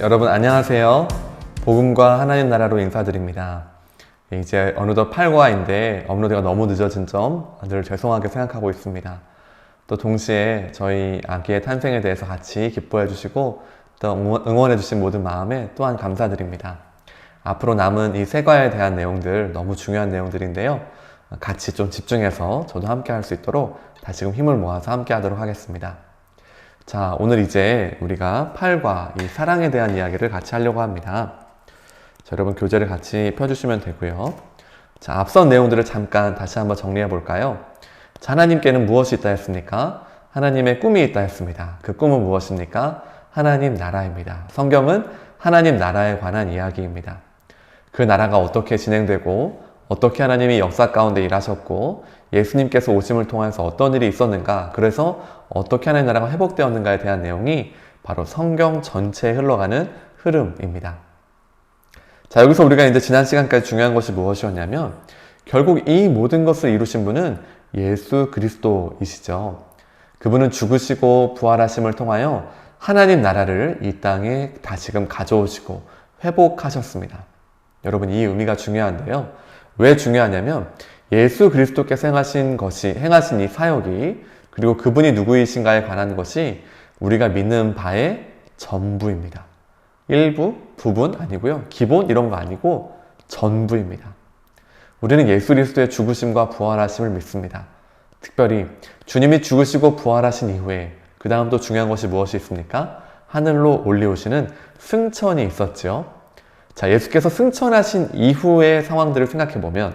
여러분 안녕하세요. 복음과 하나님 나라로 인사드립니다. 이제 어느덧 8과인데 업로드가 너무 늦어진 점 늘 죄송하게 생각하고 있습니다. 또 동시에 저희 아기의 탄생에 대해서 같이 기뻐해 주시고 또 응원해 주신 모든 마음에 또한 감사드립니다. 앞으로 남은 이 세과에 대한 내용들 너무 중요한 내용들인데요. 같이 좀 집중해서 저도 함께 할 수 있도록 다시금 힘을 모아서 함께 하도록 하겠습니다. 자, 오늘 이제 우리가 8과 이 사랑에 대한 이야기를 같이 하려고 합니다. 자, 여러분 교재를 같이 펴주시면 되고요. 자, 앞선 내용들을 잠깐 다시 한번 정리해 볼까요? 자, 하나님께는 무엇이 있다 했습니까? 하나님의 꿈이 있다 했습니다. 그 꿈은 무엇입니까? 하나님 나라입니다. 성경은 하나님 나라에 관한 이야기입니다. 그 나라가 어떻게 진행되고 어떻게 하나님이 역사 가운데 일하셨고 예수님께서 오심을 통해서 어떤 일이 있었는가, 그래서 어떻게 하나님 나라가 회복되었는가에 대한 내용이 바로 성경 전체에 흘러가는 흐름입니다. 자, 여기서 우리가 이제 지난 시간까지 중요한 것이 무엇이었냐면 결국 이 모든 것을 이루신 분은 예수 그리스도이시죠. 그분은 죽으시고 부활하심을 통하여 하나님 나라를 이 땅에 다시금 가져오시고 회복하셨습니다. 여러분, 이 의미가 중요한데요. 왜 중요하냐면 예수 그리스도께서 행하신 이 사역이, 그리고 그분이 누구이신가에 관한 것이 우리가 믿는 바의 전부입니다. 일부, 부분 아니고요. 기본 이런 거 아니고 전부입니다. 우리는 예수 그리스도의 죽으심과 부활하심을 믿습니다. 특별히 주님이 죽으시고 부활하신 이후에 그 다음 또 중요한 것이 무엇이 있습니까? 하늘로 올리우시는 승천이 있었죠. 자, 예수께서 승천하신 이후의 상황들을 생각해보면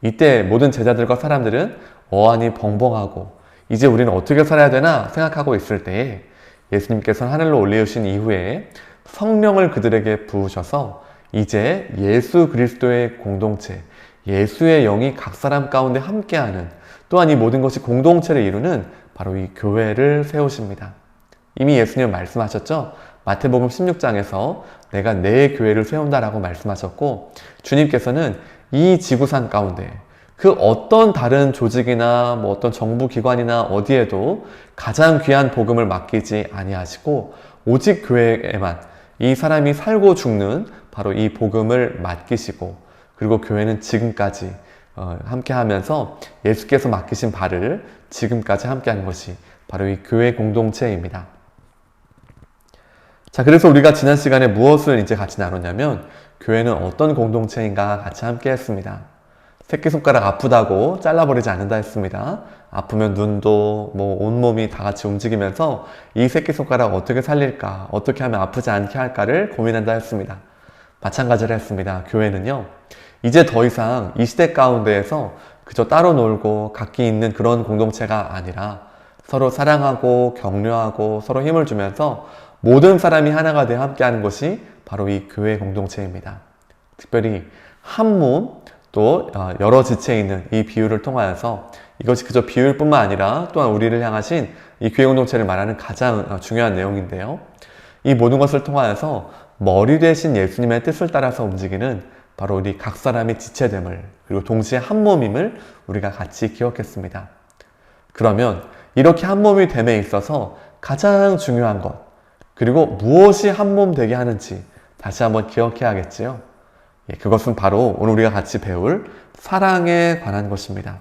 이때 모든 제자들과 사람들은 어안이 벙벙하고 이제 우리는 어떻게 살아야 되나 생각하고 있을 때에 예수님께서는 하늘로 올리우신 이후에 성령을 그들에게 부으셔서 이제 예수 그리스도의 공동체, 예수의 영이 각 사람 가운데 함께하는, 또한 이 모든 것이 공동체를 이루는 바로 이 교회를 세우십니다. 이미 예수님은 말씀하셨죠? 마태복음 16장에서 내가 내 교회를 세운다라고 말씀하셨고, 주님께서는 이 지구상 가운데 그 어떤 다른 조직이나 어떤 정부기관이나 어디에도 가장 귀한 복음을 맡기지 아니하시고 오직 교회에만 이 사람이 살고 죽는 바로 이 복음을 맡기시고, 그리고 교회는 지금까지 함께 하면서 예수께서 맡기신 바를 지금까지 함께 하는 것이 바로 이 교회 공동체입니다. 자, 그래서 우리가 지난 시간에 무엇을 이제 같이 나눴냐면 교회는 어떤 공동체인가 같이 함께 했습니다. 새끼손가락 아프다고 잘라버리지 않는다 했습니다. 아프면 눈도 온몸이 다 같이 움직이면서 이 새끼손가락 어떻게 살릴까, 어떻게 하면 아프지 않게 할까를 고민한다 했습니다. 마찬가지로 했습니다. 교회는요, 이제 더 이상 이 시대 가운데에서 그저 따로 놀고 각기 있는 그런 공동체가 아니라 서로 사랑하고 격려하고 서로 힘을 주면서 모든 사람이 하나가 되어 함께하는 것이 바로 이 교회 공동체입니다. 특별히 한 몸, 또 여러 지체에 있는 이 비유를 통하여서 이것이 그저 비유일 뿐만 아니라 또한 우리를 향하신 이 교회 공동체를 말하는 가장 중요한 내용인데요. 이 모든 것을 통하여서 머리 되신 예수님의 뜻을 따라서 움직이는 바로 우리 각 사람의 지체됨을, 그리고 동시에 한 몸임을 우리가 같이 기억했습니다. 그러면 이렇게 한 몸이 됨에 있어서 가장 중요한 것, 그리고 무엇이 한 몸 되게 하는지 다시 한번 기억해야겠지요. 그것은 바로 오늘 우리가 같이 배울 사랑에 관한 것입니다.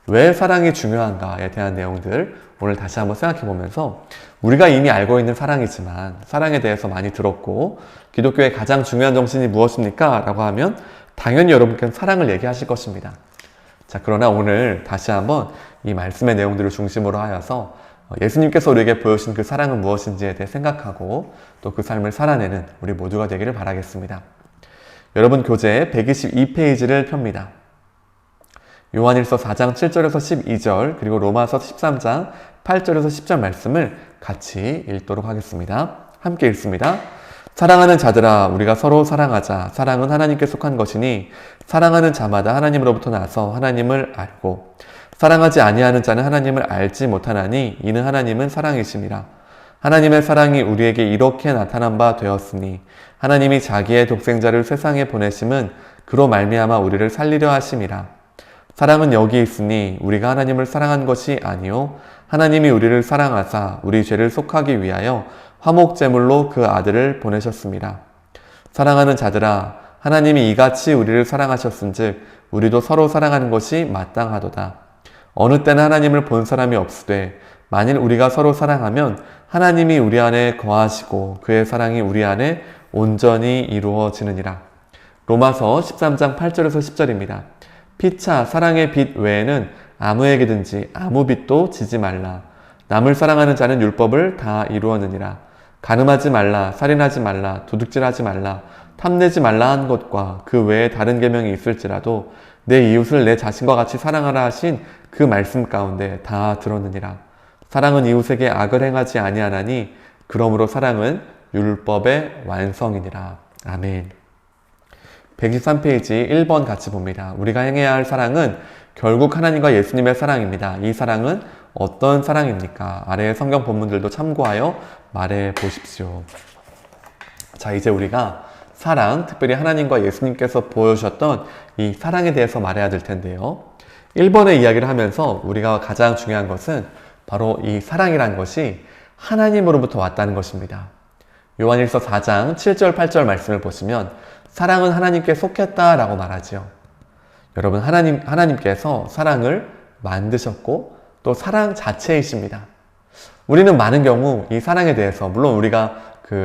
왜 사랑이 중요한가에 대한 내용들 오늘 다시 한번 생각해 보면서, 우리가 이미 알고 있는 사랑이지만 사랑에 대해서 많이 들었고 기독교의 가장 중요한 정신이 무엇입니까? 라고 하면 당연히 여러분께는 사랑을 얘기하실 것입니다. 자, 그러나 오늘 다시 한번 이 말씀의 내용들을 중심으로 하여서 예수님께서 우리에게 보여주신 그 사랑은 무엇인지에 대해 생각하고 또 그 삶을 살아내는 우리 모두가 되기를 바라겠습니다. 여러분 교재 122페이지를 펴니다. 요한일서 4장 7절에서 12절, 그리고 로마서 13장 8절에서 10절 말씀을 같이 읽도록 하겠습니다. 함께 읽습니다. 사랑하는 자들아, 우리가 서로 사랑하자. 사랑은 하나님께 속한 것이니 사랑하는 자마다 하나님으로부터 나서 하나님을 알고, 사랑하지 아니하는 자는 하나님을 알지 못하나니 이는 하나님은 사랑이심이라. 하나님의 사랑이 우리에게 이렇게 나타난 바 되었으니 하나님이 자기의 독생자를 세상에 보내심은 그로 말미암아 우리를 살리려 하심이라. 사랑은 여기 있으니 우리가 하나님을 사랑한 것이 아니요 하나님이 우리를 사랑하사 우리 죄를 속하기 위하여 화목제물로 그 아들을 보내셨습니다. 사랑하는 자들아, 하나님이 이같이 우리를 사랑하셨은즉 우리도 서로 사랑하는 것이 마땅하도다. 어느 때는 하나님을 본 사람이 없으되 만일 우리가 서로 사랑하면 하나님이 우리 안에 거하시고 그의 사랑이 우리 안에 온전히 이루어지느니라. 로마서 13장 8절에서 10절입니다. 피차 사랑의 빚 외에는 아무에게든지 아무 빚도 지지 말라. 남을 사랑하는 자는 율법을 다 이루었느니라. 간음하지 말라, 살인하지 말라, 도둑질하지 말라, 탐내지 말라 한 것과 그 외에 다른 계명이 있을지라도 내 이웃을 내 자신과 같이 사랑하라 하신 그 말씀 가운데 다 들었느니라. 사랑은 이웃에게 악을 행하지 아니하나니 그러므로 사랑은 율법의 완성이니라. 아멘. 123페이지 1번 같이 봅니다. 우리가 행해야 할 사랑은 결국 하나님과 예수님의 사랑입니다. 이 사랑은 어떤 사랑입니까? 아래의 성경 본문들도 참고하여 말해 보십시오. 자, 이제 우리가 사랑, 특별히 하나님과 예수님께서 보여주셨던 이 사랑에 대해서 말해야 될 텐데요. 1번의 이야기를 하면서 우리가 가장 중요한 것은 바로 이 사랑이라는 것이 하나님으로부터 왔다는 것입니다. 요한일서 4장 7절 8절 말씀을 보시면 사랑은 하나님께 속했다라고 말하지요. 여러분, 하나님께서 사랑을 만드셨고 또 사랑 자체이십니다. 우리는 많은 경우 이 사랑에 대해서 물론 우리가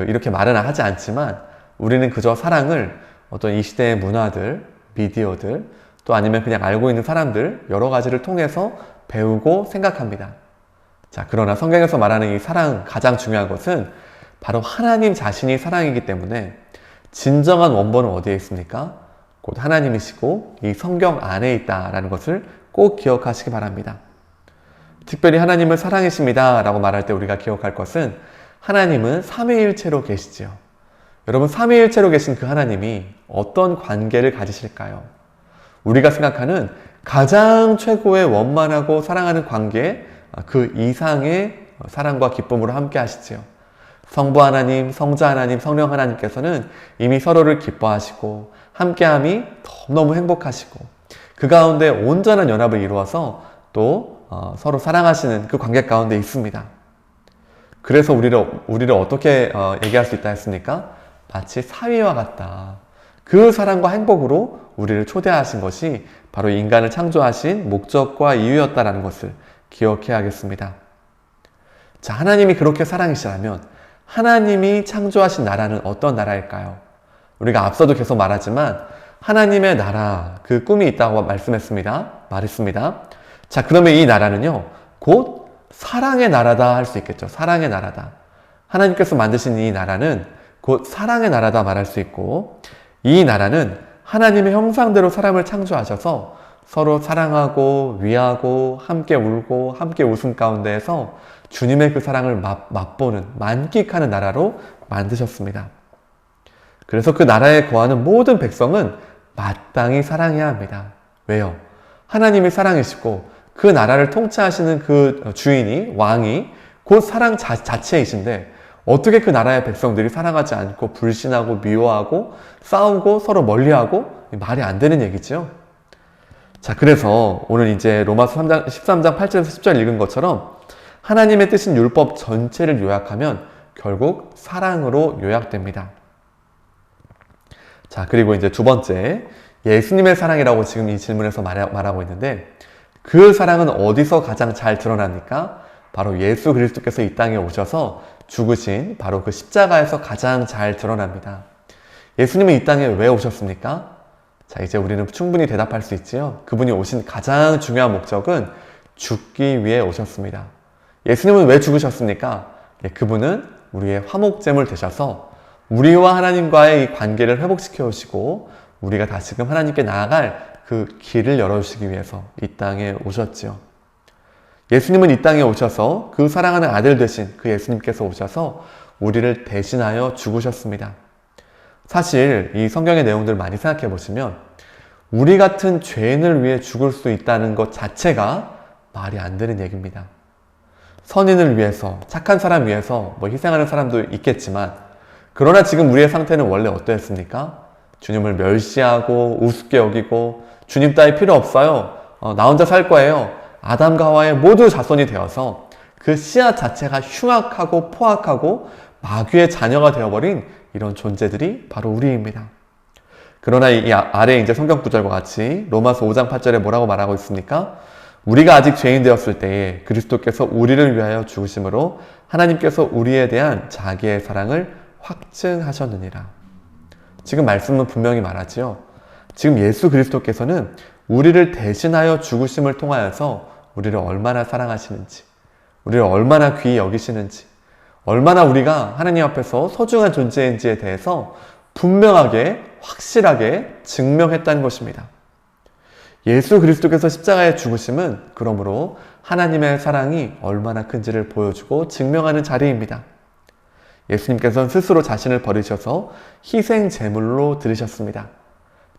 이렇게 말은 하지 않지만 우리는 그저 사랑을 어떤 이 시대의 문화들, 미디어들 또 아니면 그냥 알고 있는 사람들 여러 가지를 통해서 배우고 생각합니다. 자, 그러나 성경에서 말하는 이 사랑 가장 중요한 것은 바로 하나님 자신이 사랑이기 때문에 진정한 원본은 어디에 있습니까? 곧 하나님이시고 이 성경 안에 있다라는 것을 꼭 기억하시기 바랍니다. 특별히 하나님을 사랑이십니다 라고 말할 때 우리가 기억할 것은 하나님은 삼위일체로 계시지요. 여러분, 삼위일체로 계신 그 하나님이 어떤 관계를 가지실까요? 우리가 생각하는 가장 최고의 원만하고 사랑하는 관계, 그 이상의 사랑과 기쁨으로 함께 하시지요. 성부 하나님, 성자 하나님, 성령 하나님께서는 이미 서로를 기뻐하시고 함께함이 너무너무 행복하시고 그 가운데 온전한 연합을 이루어서 또 서로 사랑하시는 그 관계 가운데 있습니다. 그래서 우리를 어떻게 얘기할 수 있다 했습니까? 마치 사위와 같다. 그 사랑과 행복으로 우리를 초대하신 것이 바로 인간을 창조하신 목적과 이유였다는 것을 기억해야겠습니다. 자, 하나님이 그렇게 사랑이시라면 하나님이 창조하신 나라는 어떤 나라일까요? 우리가 앞서도 계속 말하지만 하나님의 나라, 그 꿈이 있다고 말했습니다. 자, 그러면 이 나라는요, 곧 사랑의 나라다 할 수 있겠죠. 사랑의 나라다. 하나님께서 만드신 이 나라는 곧 사랑의 나라다 말할 수 있고, 이 나라는 하나님의 형상대로 사람을 창조하셔서 서로 사랑하고 위하고 함께 울고 함께 웃음 가운데에서 주님의 그 사랑을 맛보는, 만끽하는 나라로 만드셨습니다. 그래서 그 나라에 거하는 모든 백성은 마땅히 사랑해야 합니다. 왜요? 하나님이 사랑이시고 그 나라를 통치하시는 그 주인이, 왕이 곧 사랑 자체이신데 어떻게 그 나라의 백성들이 사랑하지 않고 불신하고 미워하고 싸우고 서로 멀리하고, 말이 안 되는 얘기죠. 자, 그래서 오늘 이제 로마서 13장 8절에서 10절 읽은 것처럼 하나님의 뜻인 율법 전체를 요약하면 결국 사랑으로 요약됩니다. 자, 그리고 이제 두 번째, 예수님의 사랑이라고 지금 이 질문에서 말하고 있는데 그 사랑은 어디서 가장 잘 드러납니까? 바로 예수 그리스도께서 이 땅에 오셔서 죽으신 바로 그 십자가에서 가장 잘 드러납니다. 예수님은 이 땅에 왜 오셨습니까? 자, 이제 우리는 충분히 대답할 수 있지요. 그분이 오신 가장 중요한 목적은 죽기 위해 오셨습니다. 예수님은 왜 죽으셨습니까? 그분은 우리의 화목제물 되셔서 우리와 하나님과의 이 관계를 회복시켜 오시고 우리가 다시금 하나님께 나아갈 그 길을 열어주시기 위해서 이 땅에 오셨지요. 예수님은 이 땅에 오셔서 그 사랑하는 아들 되신 그 예수님께서 오셔서 우리를 대신하여 죽으셨습니다. 사실 이 성경의 내용들 많이 생각해 보시면 우리 같은 죄인을 위해 죽을 수 있다는 것 자체가 말이 안 되는 얘기입니다. 선인을 위해서, 착한 사람 위해서 희생하는 사람도 있겠지만 그러나 지금 우리의 상태는 원래 어떠했습니까? 주님을 멸시하고 우습게 여기고 주님 따위 필요 없어요. 나 혼자 살 거예요. 아담과 하와의 모두 자손이 되어서 그 씨앗 자체가 흉악하고 포악하고 마귀의 자녀가 되어버린 이런 존재들이 바로 우리입니다. 그러나 이 아래 이제 성경 구절과 같이 로마서 5장 8절에 뭐라고 말하고 있습니까? 우리가 아직 죄인 되었을 때에 그리스도께서 우리를 위하여 죽으심으로 하나님께서 우리에 대한 자기의 사랑을 확증하셨느니라. 지금 말씀은 분명히 말하지요. 지금 예수 그리스도께서는 우리를 대신하여 죽으심을 통하여서 우리를 얼마나 사랑하시는지, 우리를 얼마나 귀히 여기시는지, 얼마나 우리가 하나님 앞에서 소중한 존재인지에 대해서 분명하게, 확실하게 증명했다는 것입니다. 예수 그리스도께서 십자가에 죽으심은 그러므로 하나님의 사랑이 얼마나 큰지를 보여주고 증명하는 자리입니다. 예수님께서는 스스로 자신을 버리셔서 희생 제물로 드리셨습니다.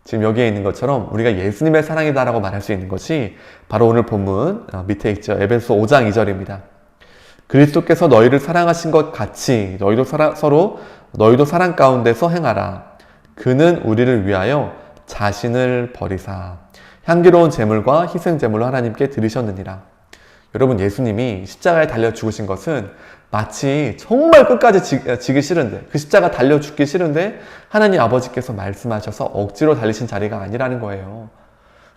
지금 여기에 있는 것처럼 우리가 예수님의 사랑이다라고 말할 수 있는 것이 바로 오늘 본문 밑에 있죠. 에베소 5장 2절입니다. 그리스도께서 너희를 사랑하신 것 같이 너희도 사랑 가운데서 행하라. 그는 우리를 위하여 자신을 버리사 향기로운 제물과 희생 제물로 하나님께 드리셨느니라. 여러분, 예수님이 십자가에 달려 죽으신 것은 마치 정말 끝까지 지기 싫은데, 그 십자가 달려 죽기 싫은데 하나님 아버지께서 말씀하셔서 억지로 달리신 자리가 아니라는 거예요.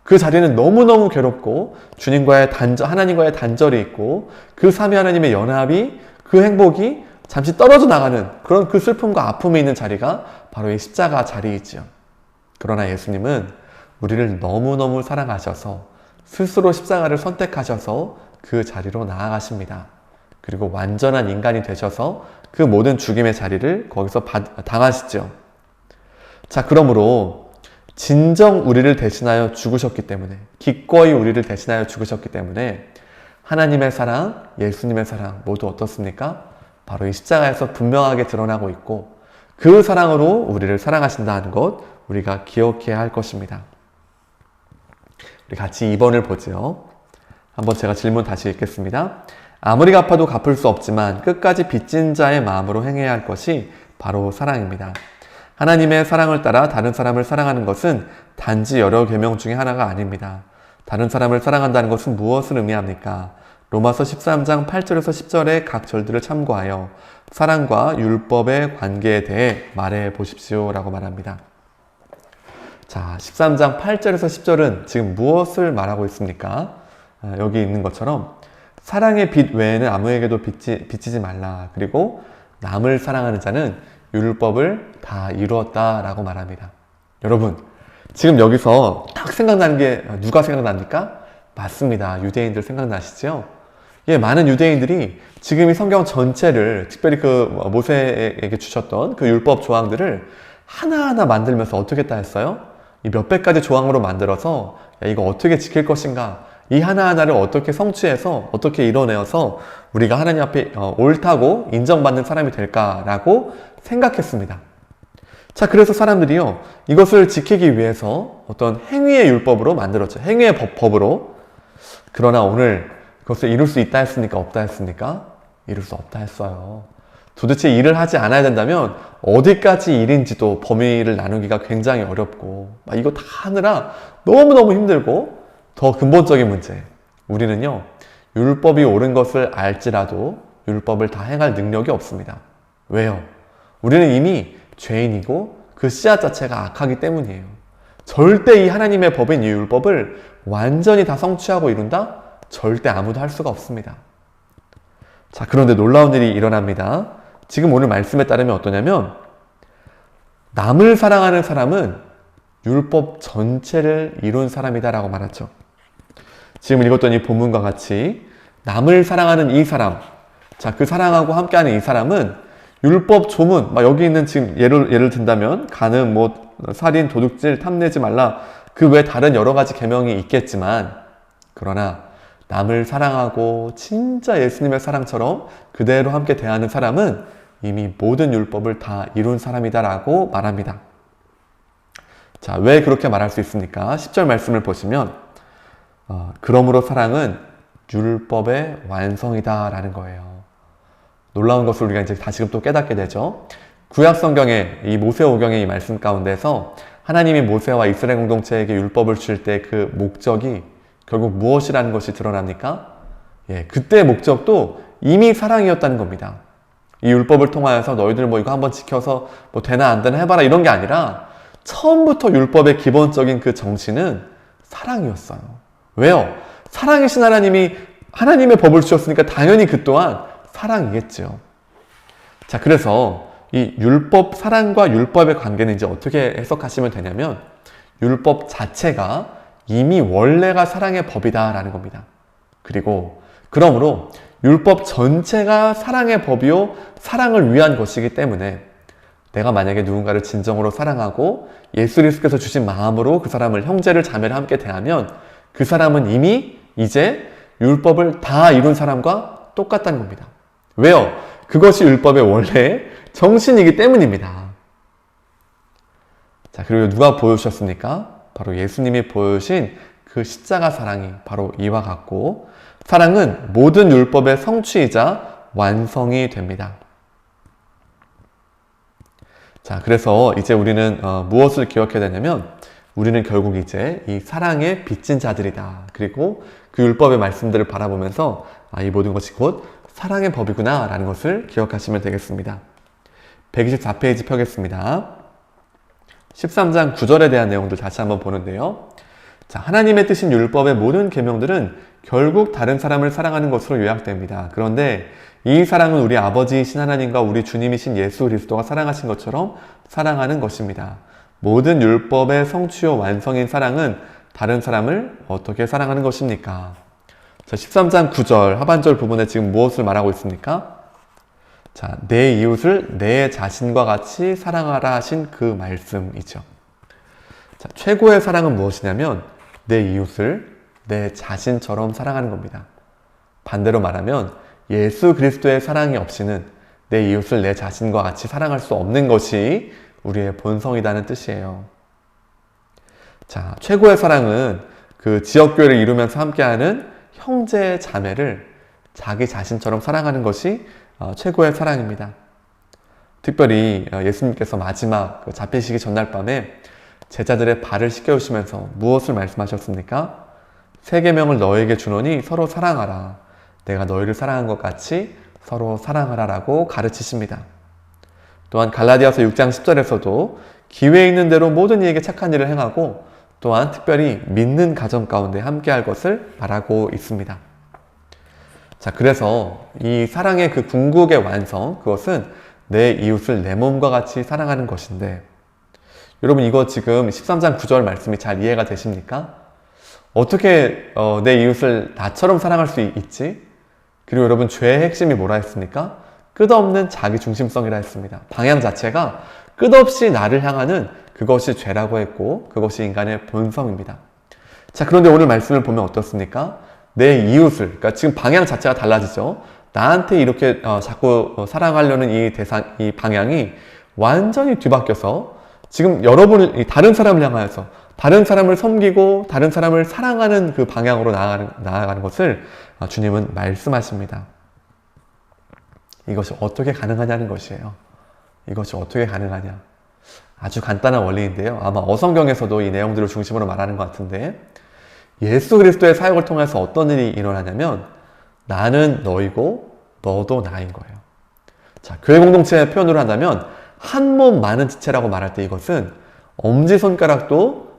그 자리는 너무너무 괴롭고 하나님과의 단절이 있고 그 삼위 하나님의 연합이, 그 행복이 잠시 떨어져 나가는 그런 그 슬픔과 아픔이 있는 자리가 바로 이 십자가 자리이지요. 그러나 예수님은 우리를 너무너무 사랑하셔서 스스로 십자가를 선택하셔서 그 자리로 나아가십니다. 그리고 완전한 인간이 되셔서 그 모든 죽임의 자리를 거기서 당하시죠. 자, 그러므로 진정 우리를 대신하여 죽으셨기 때문에, 기꺼이 우리를 대신하여 죽으셨기 때문에 하나님의 사랑, 예수님의 사랑 모두 어떻습니까? 바로 이 십자가에서 분명하게 드러나고 있고 그 사랑으로 우리를 사랑하신다는 것 우리가 기억해야 할 것입니다. 우리 같이 2번을 보죠. 한번 제가 질문 다시 읽겠습니다. 아무리 갚아도 갚을 수 없지만 끝까지 빚진 자의 마음으로 행해야 할 것이 바로 사랑입니다. 하나님의 사랑을 따라 다른 사람을 사랑하는 것은 단지 여러 계명 중에 하나가 아닙니다. 다른 사람을 사랑한다는 것은 무엇을 의미합니까? 로마서 13장 8절에서 10절의 각 절들을 참고하여 사랑과 율법의 관계에 대해 말해 보십시오 라고 말합니다. 자, 13장 8절에서 10절은 지금 무엇을 말하고 있습니까? 여기 있는 것처럼 사랑의 빚 외에는 아무에게도 빚지지 말라. 그리고 남을 사랑하는 자는 율법을 다 이루었다라고 말합니다. 여러분, 지금 여기서 딱 생각나는 게 누가 생각납니까? 맞습니다. 유대인들 생각나시죠? 예, 많은 유대인들이 지금 이 성경 전체를, 특별히 그 모세에게 주셨던 그 율법 조항들을 하나하나 만들면서 어떻게 했다 했어요? 이 몇백 가지 조항으로 만들어서 야, 이거 어떻게 지킬 것인가? 이 하나하나를 어떻게 성취해서 어떻게 이뤄내어서 우리가 하나님 앞에 옳다고 인정받는 사람이 될까라고 생각했습니다. 자, 그래서 사람들이요, 이것을 지키기 위해서 어떤 행위의 율법으로 만들었죠. 행위의 법으로. 그러나 오늘 그것을 이룰 수 있다 했습니까? 없다 했습니까? 이룰 수 없다 했어요. 도대체 일을 하지 않아야 된다면 어디까지 일인지도 범위를 나누기가 굉장히 어렵고, 이거 다 하느라 너무너무 힘들고, 더 근본적인 문제, 우리는요, 율법이 옳은 것을 알지라도 율법을 다 행할 능력이 없습니다. 왜요? 우리는 이미 죄인이고 그 씨앗 자체가 악하기 때문이에요. 절대 이 하나님의 법인 이 율법을 완전히 다 성취하고 이룬다? 절대 아무도 할 수가 없습니다. 자, 그런데 놀라운 일이 일어납니다. 지금 오늘 말씀에 따르면 어떠냐면, 남을 사랑하는 사람은 율법 전체를 이룬 사람이다 라고 말하죠. 지금 읽었던 이 본문과 같이 남을 사랑하는 이 사람, 자, 그 사랑하고 함께하는 이 사람은 율법 조문, 여기 있는 지금 예를 든다면 간음, 살인, 도둑질, 탐내지 말라, 그 외 다른 여러 가지 계명이 있겠지만, 그러나 남을 사랑하고 진짜 예수님의 사랑처럼 그대로 함께 대하는 사람은 이미 모든 율법을 다 이룬 사람이다라고 말합니다. 자, 왜 그렇게 말할 수 있습니까? 10절 말씀을 보시면 그러므로 사랑은 율법의 완성이다라는 거예요. 놀라운 것을 우리가 이제 다시금 또 깨닫게 되죠. 구약 성경의 이 모세오경의 이 말씀 가운데서 하나님이 모세와 이스라엘 공동체에게 율법을 줄 때 그 목적이 결국 무엇이라는 것이 드러납니까? 예, 그때의 목적도 이미 사랑이었다는 겁니다. 이 율법을 통하여서 너희들 뭐 이거 한번 지켜서 뭐 되나 안 되나 해봐라 이런 게 아니라 처음부터 율법의 기본적인 그 정신은 사랑이었어요. 왜요? 사랑이신 하나님이 하나님의 법을 주셨으니까 당연히 그 또한 사랑이겠죠. 자, 그래서 이 율법, 사랑과 율법의 관계는 이제 어떻게 해석하시면 되냐면 율법 자체가 이미 원래가 사랑의 법이다라는 겁니다. 그리고 그러므로 율법 전체가 사랑의 법이요 사랑을 위한 것이기 때문에 내가 만약에 누군가를 진정으로 사랑하고 예수 그리스도께서 주신 마음으로 그 사람을 형제를 자매를 함께 대하면 그 사람은 이미 이제 율법을 다 이룬 사람과 똑같다는 겁니다. 왜요? 그것이 율법의 원래 정신이기 때문입니다. 자, 그리고 누가 보여주셨습니까? 바로 예수님이 보여주신 그 십자가 사랑이 바로 이와 같고 사랑은 모든 율법의 성취이자 완성이 됩니다. 자, 그래서 이제 우리는 무엇을 기억해야 되냐면 우리는 결국 이제 이 사랑에 빚진 자들이다. 그리고 그 율법의 말씀들을 바라보면서 이 모든 것이 곧 사랑의 법이구나 라는 것을 기억하시면 되겠습니다. 124페이지 펴겠습니다. 13장 9절에 대한 내용들 다시 한번 보는데요. 자, 하나님의 뜻인 율법의 모든 계명들은 결국 다른 사람을 사랑하는 것으로 요약됩니다. 그런데 이 사랑은 우리 아버지이신 하나님과 우리 주님이신 예수 그리스도가 사랑하신 것처럼 사랑하는 것입니다. 모든 율법의 성취요 완성인 사랑은 다른 사람을 어떻게 사랑하는 것입니까? 자, 13장 9절 하반절 부분에 지금 무엇을 말하고 있습니까? 자, 내 이웃을 내 자신과 같이 사랑하라 하신 그 말씀이죠. 자, 최고의 사랑은 무엇이냐면 내 이웃을 내 자신처럼 사랑하는 겁니다. 반대로 말하면 예수 그리스도의 사랑이 없이는 내 이웃을 내 자신과 같이 사랑할 수 없는 것이 우리의 본성이라는 뜻이에요. 자, 최고의 사랑은 그 지역교회를 이루면서 함께하는 형제 자매를 자기 자신처럼 사랑하는 것이 최고의 사랑입니다. 특별히 예수님께서 마지막 잡히시기 전날 밤에 제자들의 발을 씻겨주시면서 무엇을 말씀하셨습니까? 세 계명을 너에게 주노니 서로 사랑하라. 내가 너희를 사랑한 것 같이 서로 사랑하라 라고 가르치십니다. 또한 갈라디아서 6장 10절에서도 기회 있는 대로 모든 이에게 착한 일을 행하고 또한 특별히 믿는 가정 가운데 함께할 것을 말하고 있습니다. 자, 그래서 이 사랑의 그 궁극의 완성, 그것은 내 이웃을 내 몸과 같이 사랑하는 것인데 여러분 이거 지금 13장 9절 말씀이 잘 이해가 되십니까? 어떻게 내 이웃을 나처럼 사랑할 수 있지? 그리고 여러분 죄의 핵심이 뭐라 했습니까? 끝없는 자기 중심성이라 했습니다. 방향 자체가 끝없이 나를 향하는 그것이 죄라고 했고 그것이 인간의 본성입니다. 자, 그런데 오늘 말씀을 보면 어떻습니까? 내 이웃을, 그러니까 지금 방향 자체가 달라지죠. 나한테 이렇게 자꾸 사랑하려는 이 방향이 완전히 뒤바뀌어서 지금 여러분을 다른 사람을 향하여서 다른 사람을 섬기고 다른 사람을 사랑하는 그 방향으로 나아가는 것을 주님은 말씀하십니다. 이것이 어떻게 가능하냐는 것이에요. 이것이 어떻게 가능하냐. 아주 간단한 원리인데요. 아마 어성경에서도 이 내용들을 중심으로 말하는 것 같은데 예수 그리스도의 사역을 통해서 어떤 일이 일어나냐면 나는 너이고 너도 나인 거예요. 자, 교회 공동체의 표현으로 한다면 한 몸 많은 지체라고 말할 때 이것은 엄지손가락도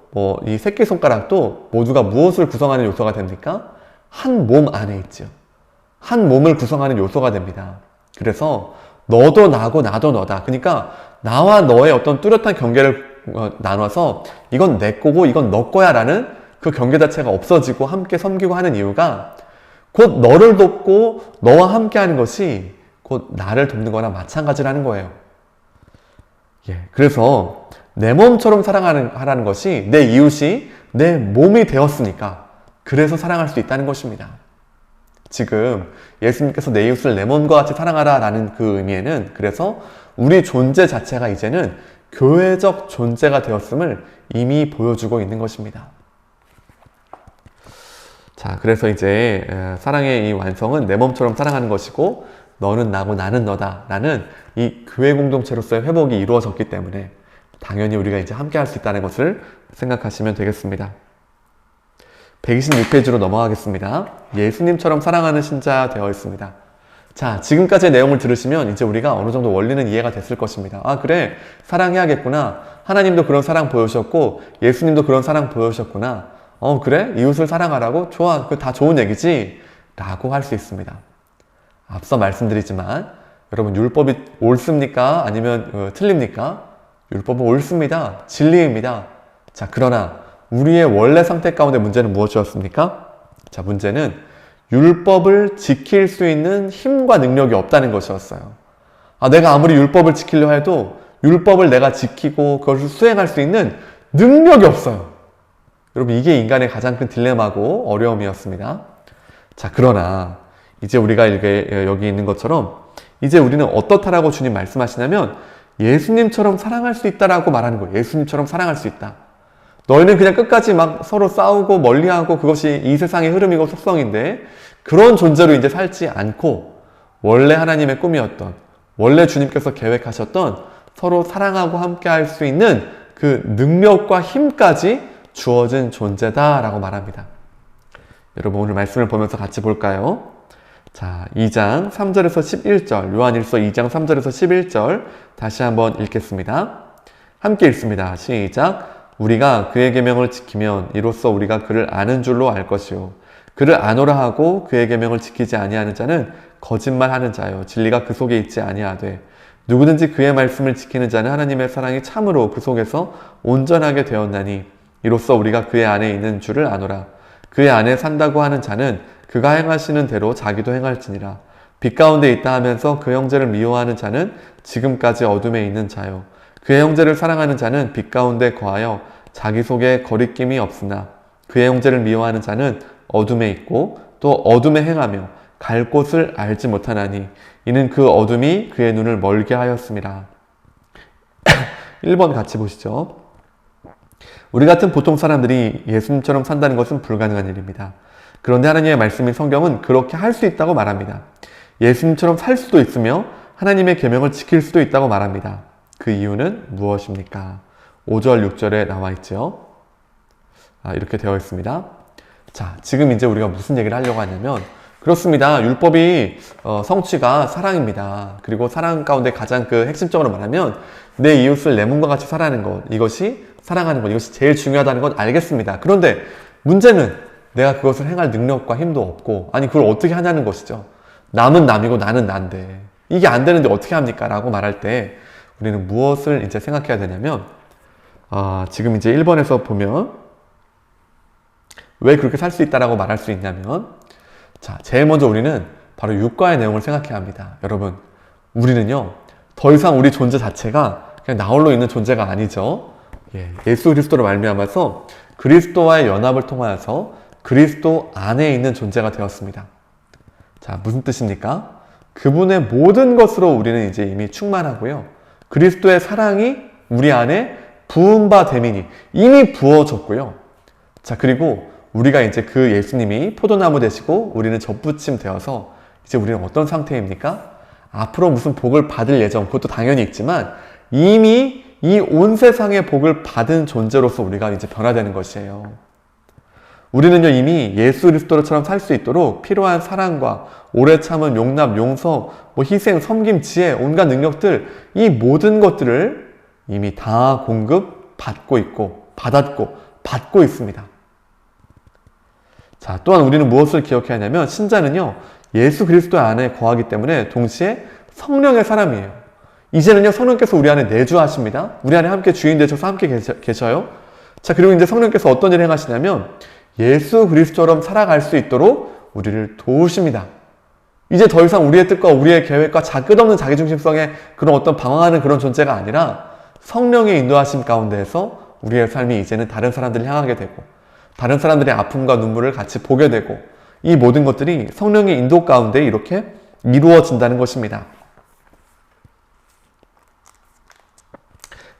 이 새끼손가락도 모두가 무엇을 구성하는 요소가 됩니까? 한 몸 안에 있죠. 한 몸을 구성하는 요소가 됩니다. 그래서 너도 나고 나도 너다. 그러니까 나와 너의 어떤 뚜렷한 경계를 나눠서 이건 내 거고 이건 너 거야 라는 그 경계 자체가 없어지고 함께 섬기고 하는 이유가 곧 너를 돕고 너와 함께 하는 것이 곧 나를 돕는 거나 마찬가지라는 거예요. 그래서 내 몸처럼 사랑하라는 것이 내 이웃이 내 몸이 되었으니까 그래서 사랑할 수 있다는 것입니다. 지금 예수님께서 내 이웃을 내 몸과 같이 사랑하라 라는 그 의미에는 그래서 우리 존재 자체가 이제는 교회적 존재가 되었음을 이미 보여주고 있는 것입니다. 자, 그래서 이제 사랑의 이 완성은 내 몸처럼 사랑하는 것이고 너는 나고 나는 너다 라는 이 교회 공동체로서의 회복이 이루어졌기 때문에 당연히 우리가 이제 함께 할 수 있다는 것을 생각하시면 되겠습니다. 126페이지로 넘어가겠습니다. 예수님처럼 사랑하는 신자 되어 있습니다. 자, 지금까지의 내용을 들으시면 이제 우리가 어느 정도 원리는 이해가 됐을 것입니다. 아, 그래. 사랑해야겠구나. 하나님도 그런 사랑 보여주셨고 예수님도 그런 사랑 보여주셨구나. 그래? 이웃을 사랑하라고? 좋아. 그거 다 좋은 얘기지? 라고 할 수 있습니다. 앞서 말씀드리지만 여러분, 율법이 옳습니까? 아니면 틀립니까? 율법은 옳습니다. 진리입니다. 자, 그러나 우리의 원래 상태 가운데 문제는 무엇이었습니까? 자, 문제는 율법을 지킬 수 있는 힘과 능력이 없다는 것이었어요. 아, 내가 아무리 율법을 지키려 해도 율법을 내가 지키고 그것을 수행할 수 있는 능력이 없어요. 여러분, 이게 인간의 가장 큰 딜레마고 어려움이었습니다. 자, 그러나 이제 우리가 여기 있는 것처럼 이제 우리는 어떻다라고 주님 말씀하시냐면 예수님처럼 사랑할 수 있다라고 말하는 거예요. 예수님처럼 사랑할 수 있다. 너희는 그냥 끝까지 막 서로 싸우고 멀리하고 그것이 이 세상의 흐름이고 속성인데 그런 존재로 이제 살지 않고 원래 하나님의 꿈이었던, 원래 주님께서 계획하셨던 서로 사랑하고 함께 할 수 있는 그 능력과 힘까지 주어진 존재다라고 말합니다. 여러분, 오늘 말씀을 보면서 같이 볼까요? 자, 2장 3절에서 11절, 요한일서 2장 3절에서 11절 다시 한번 읽겠습니다. 함께 읽습니다. 시작. 우리가 그의 계명을 지키면 이로써 우리가 그를 아는 줄로 알 것이요 그를 아노라 하고 그의 계명을 지키지 아니하는 자는 거짓말하는 자요 진리가 그 속에 있지 아니하되 누구든지 그의 말씀을 지키는 자는 하나님의 사랑이 참으로 그 속에서 온전하게 되었나니 이로써 우리가 그의 안에 있는 줄을 아노라. 그의 안에 산다고 하는 자는 그가 행하시는 대로 자기도 행할지니라. 빛 가운데 있다 하면서 그 형제를 미워하는 자는 지금까지 어둠에 있는 자요 그의 형제를 사랑하는 자는 빛 가운데 거하여 자기 속에 거리낌이 없으나 그의 형제를 미워하는 자는 어둠에 있고 또 어둠에 행하며 갈 곳을 알지 못하나니 이는 그 어둠이 그의 눈을 멀게 하였음이라. 1번 같이 보시죠. 우리 같은 보통 사람들이 예수님처럼 산다는 것은 불가능한 일입니다. 그런데 하나님의 말씀인 성경은 그렇게 할 수 있다고 말합니다. 예수님처럼 살 수도 있으며 하나님의 계명을 지킬 수도 있다고 말합니다. 그 이유는 무엇입니까? 5절, 6절에 나와 있죠. 이렇게 되어 있습니다. 자, 지금 이제 우리가 무슨 얘기를 하려고 하냐면 그렇습니다. 율법이 성취가 사랑입니다. 그리고 사랑 가운데 가장 그 핵심적으로 말하면 내 이웃을 내 몸과 같이 사랑하는 것, 이것이 사랑하는 것, 이것이 제일 중요하다는 건 알겠습니다. 그런데 문제는 내가 그것을 행할 능력과 힘도 없고 아니 그걸 어떻게 하냐는 것이죠. 남은 남이고 나는 난데 이게 안 되는데 어떻게 합니까? 라고 말할 때 우리는 무엇을 이제 생각해야 되냐면 지금 이제 1번에서 보면 왜 그렇게 살 수 있다라고 말할 수 있냐면 자, 제일 먼저 우리는 바로 육과의 내용을 생각해야 합니다. 여러분, 우리는요 더 이상 우리 존재 자체가 그냥 나 홀로 있는 존재가 아니죠. 예수 그리스도로 말미암아서 그리스도와의 연합을 통하여서 그리스도 안에 있는 존재가 되었습니다. 자, 무슨 뜻입니까? 그분의 모든 것으로 우리는 이제 이미 충만하고요. 그리스도의 사랑이 우리 안에 부은 바 되미니 이미 부어졌고요. 자, 그리고 우리가 이제 그 예수님이 포도나무 되시고 우리는 젖붙임 되어서 이제 우리는 어떤 상태입니까? 앞으로 무슨 복을 받을 예정, 그것도 당연히 있지만 이미 이 온 세상의 복을 받은 존재로서 우리가 이제 변화되는 것이에요. 우리는요 이미 예수 그리스도처럼 살 수 있도록 필요한 사랑과 오래 참은 용납, 용서, 희생, 섬김, 지혜, 온갖 능력들 이 모든 것들을 이미 다 공급받고 있고 받았고 받고 있습니다. 자, 또한 우리는 무엇을 기억해야 하냐면 신자는요 예수 그리스도 안에 거하기 때문에 동시에 성령의 사람이에요. 이제는요 성령께서 우리 안에 내주하십니다. 우리 안에 함께 주인 되셔서 함께 계셔요. 자, 그리고 이제 성령께서 어떤 일을 행하시냐면 예수 그리스도처럼 살아갈 수 있도록 우리를 도우십니다. 이제 더 이상 우리의 뜻과 우리의 계획과 끝없는 자기중심성의 그런 어떤 방황하는 그런 존재가 아니라 성령의 인도하심 가운데에서 우리의 삶이 이제는 다른 사람들을 향하게 되고 다른 사람들의 아픔과 눈물을 같이 보게 되고 이 모든 것들이 성령의 인도 가운데 이렇게 이루어진다는 것입니다.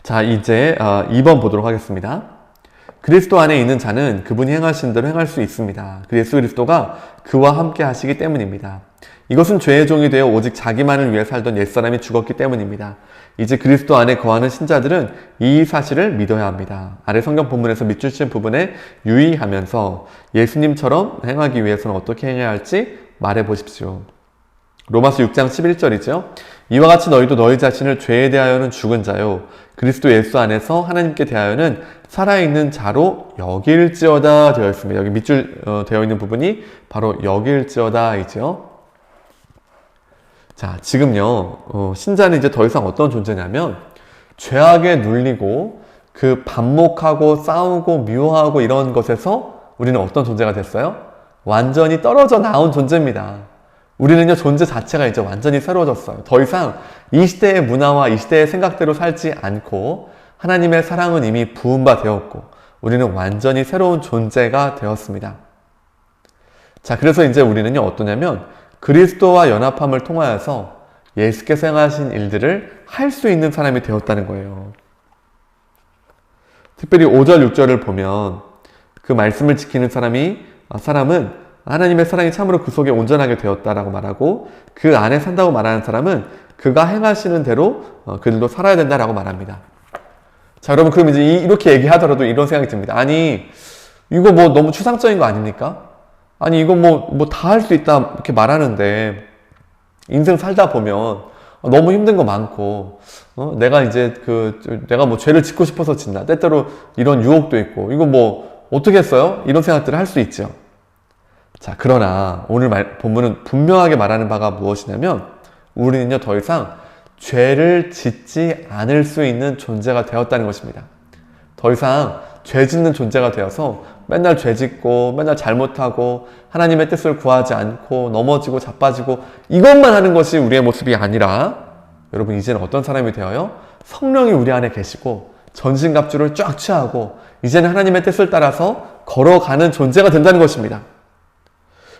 자, 이제 2번 보도록 하겠습니다. 그리스도 안에 있는 자는 그분이 행하신 대로 행할 수 있습니다. 예수 그리스도가 그와 함께 하시기 때문입니다. 이것은 죄의 종이 되어 오직 자기만을 위해 살던 옛사람이 죽었기 때문입니다. 이제 그리스도 안에 거하는 신자들은 이 사실을 믿어야 합니다. 아래 성경 본문에서 밑줄 부분에 유의하면서 예수님처럼 행하기 위해서는 어떻게 행해야 할지 말해 보십시오. 로마서 6장 11절이죠. 이와 같이 너희도 너희 자신을 죄에 대하여는 죽은 자요 그리스도 예수 안에서 하나님께 대하여는 살아있는 자로 여길지어다 되어 있습니다. 여기 밑줄 되어 있는 부분이 바로 여길지어다 이죠. 자, 지금요 신자는 이제 더 이상 어떤 존재냐면 죄악에 눌리고 그 반목하고 싸우고 미워하고 이런 것에서 우리는 어떤 존재가 됐어요? 완전히 떨어져 나온 존재입니다. 우리는요 존재 자체가 이제 완전히 새로워졌어요. 더 이상 이 시대의 문화와 이 시대의 생각대로 살지 않고 하나님의 사랑은 이미 부은 바 되었고 우리는 완전히 새로운 존재가 되었습니다. 자, 그래서 이제 우리는요 어떠냐면 그리스도와 연합함을 통하여서 예수께서 행하신 일들을 할 수 있는 사람이 되었다는 거예요. 특별히 5절, 6절을 보면 그 말씀을 지키는 사람은 하나님의 사랑이 참으로 그 속에 온전하게 되었다라고 말하고 그 안에 산다고 말하는 사람은 그가 행하시는 대로 그들도 살아야 된다라고 말합니다. 자, 여러분 그럼 이제 이렇게 얘기하더라도 이런 생각이 듭니다. 아니 이거 뭐 너무 추상적인 거 아닙니까? 아니 이거 뭐 다 할 수 있다 이렇게 말하는데 인생 살다 보면 너무 힘든 거 많고 내가 이제 내가 뭐 죄를 짓고 싶어서 짓나 때때로 이런 유혹도 있고 이거 뭐 어떻게 했어요? 이런 생각들을 할 수 있죠. 자, 그러나 오늘 본문은 분명하게 말하는 바가 무엇이냐면 우리는요 더 이상 죄를 짓지 않을 수 있는 존재가 되었다는 것입니다. 더 이상 죄 짓는 존재가 되어서 맨날 죄 짓고 맨날 잘못하고 하나님의 뜻을 구하지 않고 넘어지고 자빠지고 이것만 하는 것이 우리의 모습이 아니라 여러분 이제는 어떤 사람이 되어요? 성령이 우리 안에 계시고 전신갑주를 쫙 취하고 이제는 하나님의 뜻을 따라서 걸어가는 존재가 된다는 것입니다.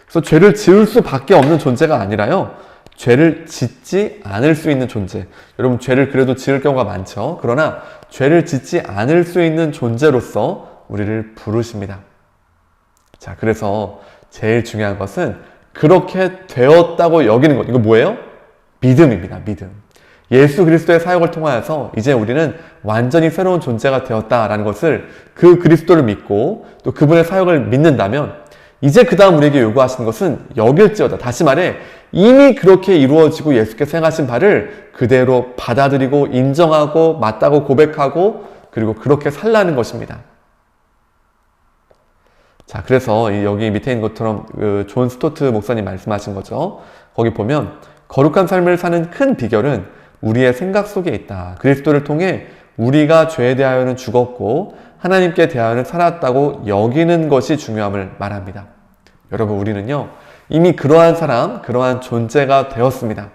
그래서 죄를 지을 수밖에 없는 존재가 아니라요 죄를 짓지 않을 수 있는 존재. 여러분 죄를 그래도 지을 경우가 많죠. 그러나 죄를 짓지 않을 수 있는 존재로서 우리를 부르십니다. 자, 그래서 제일 중요한 것은 그렇게 되었다고 여기는 것. 이거 뭐예요? 믿음입니다. 믿음. 예수 그리스도의 사역을 통하여서 이제 우리는 완전히 새로운 존재가 되었다라는 것을 그 그리스도를 믿고 또 그분의 사역을 믿는다면 이제 그 다음 우리에게 요구하시는 것은 여길지어다. 다시 말해 이미 그렇게 이루어지고 예수께서 행하신 바를 그대로 받아들이고 인정하고 맞다고 고백하고 그리고 그렇게 살라는 것입니다. 자, 그래서 여기 밑에 있는 것처럼 존 스토트 목사님 말씀하신 거죠. 거기 보면 거룩한 삶을 사는 큰 비결은 우리의 생각 속에 있다. 그리스도를 통해 우리가 죄에 대하여는 죽었고 하나님께 대하여는 살았다고 여기는 것이 중요함을 말합니다. 여러분 우리는요 이미 그러한 사람, 그러한 존재가 되었습니다.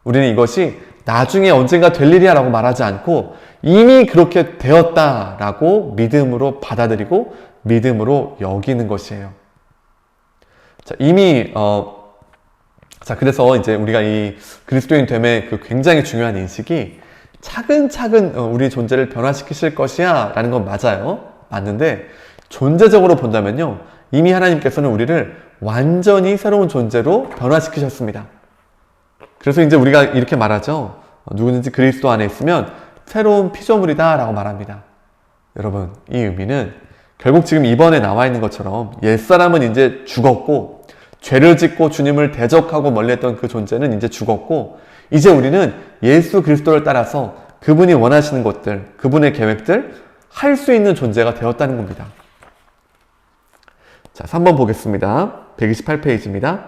우리는 이것이 나중에 언젠가 될 일이야 라고 말하지 않고 이미 그렇게 되었다라고 믿음으로 받아들이고 믿음으로 여기는 것이에요. 자, 이미 자, 그래서 이제 우리가 이 그리스도인 됨의 그 굉장히 중요한 인식이 차근차근 우리 존재를 변화시키실 것이야 라는 건 맞아요. 맞는데 존재적으로 본다면요 이미 하나님께서는 우리를 완전히 새로운 존재로 변화시키셨습니다. 그래서 이제 우리가 이렇게 말하죠. 누구든지 그리스도 안에 있으면 새로운 피조물이다 라고 말합니다. 여러분 이 의미는 결국 지금 이번에 나와 있는 것처럼 옛사람은 이제 죽었고 죄를 짓고 주님을 대적하고 멀리했던 그 존재는 이제 죽었고 이제 우리는 예수 그리스도를 따라서 그분이 원하시는 것들, 그분의 계획들 할 수 있는 존재가 되었다는 겁니다. 자, 3번 보겠습니다. 128페이지입니다.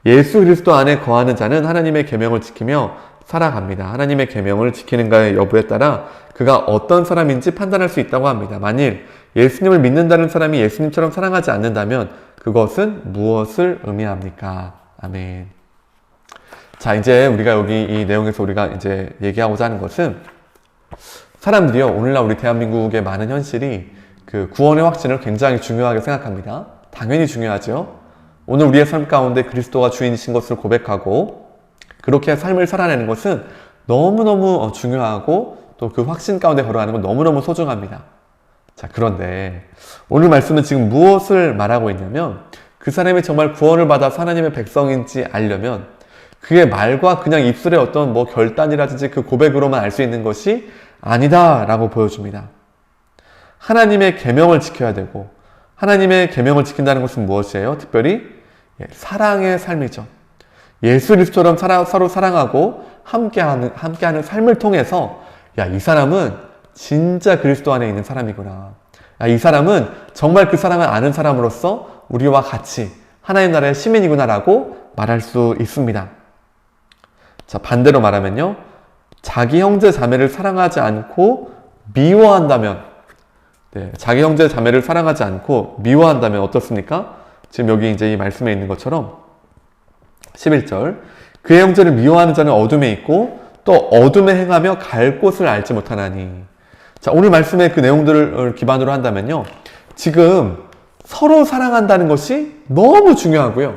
예수 그리스도 안에 거하는 자는 하나님의 계명을 지키며 살아갑니다. 하나님의 계명을 지키는가의 여부에 따라 그가 어떤 사람인지 판단할 수 있다고 합니다. 만일 예수님을 믿는다는 사람이 예수님처럼 사랑하지 않는다면 그것은 무엇을 의미합니까? 아멘. 자, 이제 우리가 여기 이 내용에서 우리가 이제 얘기하고자 하는 것은 사람들이요, 오늘날 우리 대한민국의 많은 현실이 그 구원의 확신을 굉장히 중요하게 생각합니다. 당연히 중요하죠. 오늘 우리의 삶 가운데 그리스도가 주인이신 것을 고백하고 그렇게 삶을 살아내는 것은 너무너무 중요하고 또 그 확신 가운데 걸어가는 건 너무너무 소중합니다. 자, 그런데 오늘 말씀은 지금 무엇을 말하고 있냐면 그 사람이 정말 구원을 받아서 하나님의 백성인지 알려면 그의 말과 그냥 입술의 어떤 뭐 결단이라든지 그 고백으로만 알 수 있는 것이 아니다 라고 보여줍니다. 하나님의 계명을 지켜야 되고 하나님의 계명을 지킨다는 것은 무엇이에요? 특별히 사랑의 삶이죠. 예수 그리스도처럼 서로 사랑하고 함께하는 삶을 통해서 야, 이 사람은 진짜 그리스도 안에 있는 사람이구나. 야, 이 사람은 정말 그 사랑을 아는 사람으로서 우리와 같이 하나님 나라의 시민이구나라고 말할 수 있습니다. 자, 반대로 말하면요. 자기 형제 자매를 사랑하지 않고 미워한다면, 자기 형제 자매를 사랑하지 않고 미워한다면 어떻습니까? 지금 여기 이제 이 말씀에 있는 것처럼 11절 그의 형제를 미워하는 자는 어둠에 있고 또 어둠에 행하며 갈 곳을 알지 못하나니. 자, 오늘 말씀의 그 내용들을 기반으로 한다면요. 지금 서로 사랑한다는 것이 너무 중요하고요.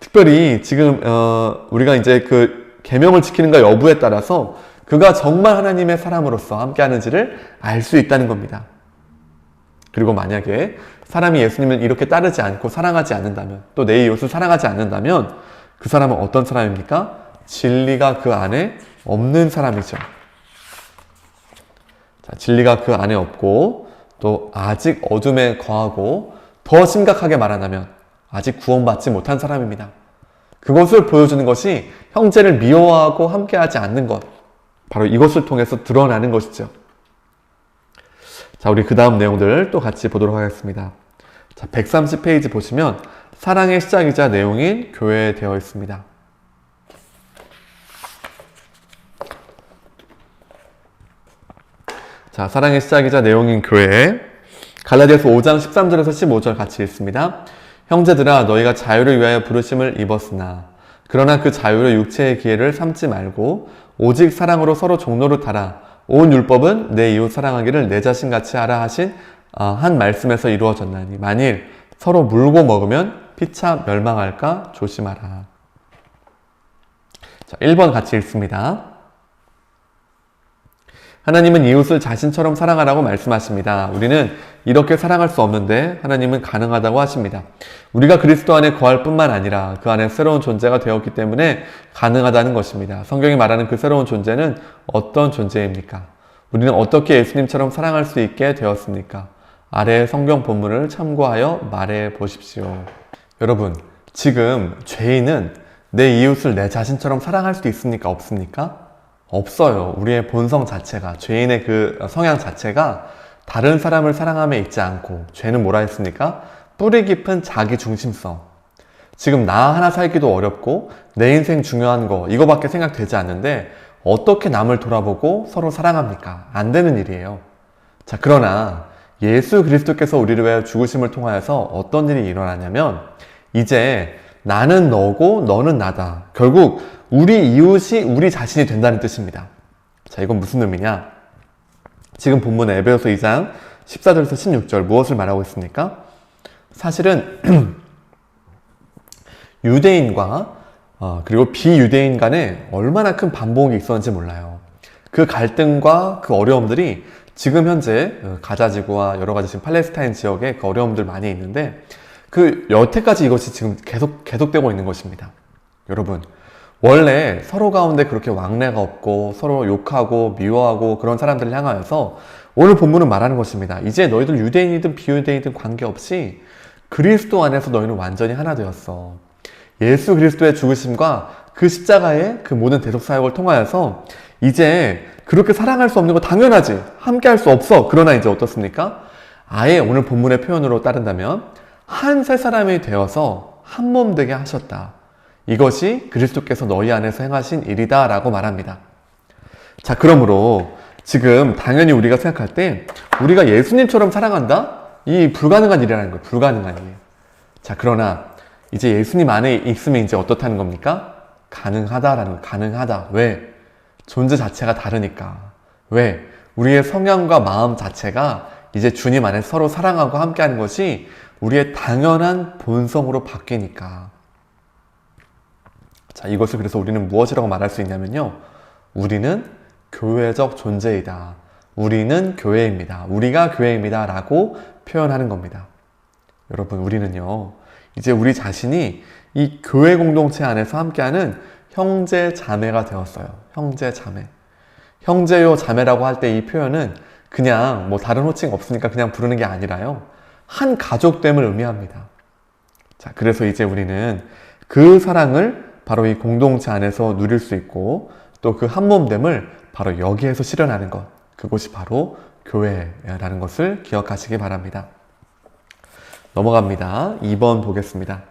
특별히 지금 우리가 이제 그 계명을 지키는가 여부에 따라서 그가 정말 하나님의 사람으로서 함께하는지를 알 수 있다는 겁니다. 그리고 만약에 사람이 예수님을 이렇게 따르지 않고 사랑하지 않는다면, 또 내 이웃을 사랑하지 않는다면 그 사람은 어떤 사람입니까? 진리가 그 안에 없는 사람이죠. 자, 진리가 그 안에 없고 또 아직 어둠에 거하고 더 심각하게 말하자면 아직 구원받지 못한 사람입니다. 그것을 보여주는 것이 형제를 미워하고 함께하지 않는 것, 바로 이것을 통해서 드러나는 것이죠. 자, 우리 그 다음 내용들 또 같이 보도록 하겠습니다. 자, 130페이지 보시면 사랑의 시작이자 내용인 교회에 되어 있습니다. 자, 사랑의 시작이자 내용인 교회, 갈라디아서 5장 13절에서 15절 같이 읽습니다. 형제들아, 너희가 자유를 위하여 부르심을 입었으나 그러나 그 자유를 육체의 기회를 삼지 말고 오직 사랑으로 서로 종노릇하라. 온 율법은 내 이웃 사랑하기를 내 자신같이 하라 하신 한 말씀에서 이루어졌나니 만일 서로 물고 먹으면 피차 멸망할까 조심하라. 자, 1번 같이 읽습니다. 하나님은 이웃을 자신처럼 사랑하라고 말씀하십니다. 우리는 이렇게 사랑할 수 없는데 하나님은 가능하다고 하십니다. 우리가 그리스도 안에 거할 뿐만 아니라 그 안에 새로운 존재가 되었기 때문에 가능하다는 것입니다. 성경이 말하는 그 새로운 존재는 어떤 존재입니까? 우리는 어떻게 예수님처럼 사랑할 수 있게 되었습니까? 아래의 성경 본문을 참고하여 말해 보십시오. 여러분, 지금 죄인은 내 이웃을 내 자신처럼 사랑할 수 있습니까? 없습니까? 없어요. 우리의 본성 자체가, 죄인의 그 성향 자체가 다른 사람을 사랑함에 있지 않고, 죄는 뭐라 했습니까? 뿌리 깊은 자기 중심성. 지금 나 하나 살기도 어렵고 내 인생 중요한 거 이거밖에 생각되지 않는데 어떻게 남을 돌아보고 서로 사랑합니까? 안 되는 일이에요. 자, 그러나 예수 그리스도께서 우리를 위하여 죽으심을 통하여서 어떤 일이 일어나냐면 이제 나는 너고 너는 나다. 결국 우리 이웃이 우리 자신이 된다는 뜻입니다. 자, 이건 무슨 의미냐? 지금 본문 에베소서 2장 14절에서 16절 무엇을 말하고 있습니까? 사실은 유대인과 그리고 비유대인 간에 얼마나 큰 반복이 있었는지 몰라요. 그 갈등과 그 어려움들이 지금 현재 가자지구와 여러 가지 지금 팔레스타인 지역에 그 어려움들 많이 있는데 그 여태까지 이것이 지금 계속되고 있는 것입니다. 여러분, 원래 서로 가운데 그렇게 왕래가 없고 서로 욕하고 미워하고 그런 사람들을 향하여서 오늘 본문은 말하는 것입니다. 이제 너희들 유대인이든 비유대인이든 관계없이 그리스도 안에서 너희는 완전히 하나 되었어. 예수 그리스도의 죽으심과 그 십자가의 그 모든 대속 사역을 통하여서 이제 그렇게 사랑할 수 없는 거 당연하지. 함께 할 수 없어. 그러나 이제 어떻습니까? 아예 오늘 본문의 표현으로 따른다면 한 세 사람이 되어서 한 몸 되게 하셨다. 이것이 그리스도께서 너희 안에서 행하신 일이다 라고 말합니다. 자, 그러므로 지금 당연히 우리가 생각할 때 우리가 예수님처럼 사랑한다? 이 불가능한 일이라는 거예요. 불가능한 일. 자, 그러나 이제 예수님 안에 있으면 이제 어떻다는 겁니까? 가능하다라는 거예요. 가능하다. 왜? 존재 자체가 다르니까. 왜? 우리의 성향과 마음 자체가 이제 주님 안에 서로 사랑하고 함께하는 것이 우리의 당연한 본성으로 바뀌니까. 자, 이것을 그래서 우리는 무엇이라고 말할 수 있냐면요. 우리는 교회적 존재이다. 우리는 교회입니다. 우리가 교회입니다. 라고 표현하는 겁니다. 여러분, 우리는요, 이제 우리 자신이 이 교회 공동체 안에서 함께하는 형제 자매가 되었어요. 형제 자매. 형제요 자매라고 할 때 이 표현은 그냥 뭐 다른 호칭 없으니까 그냥 부르는 게 아니라요. 한 가족됨을 의미합니다. 자, 그래서 이제 우리는 그 사랑을 바로 이 공동체 안에서 누릴 수 있고 또 그 한 몸됨을 바로 여기에서 실현하는 것, 그곳이 바로 교회라는 것을 기억하시기 바랍니다. 넘어갑니다. 2번 보겠습니다.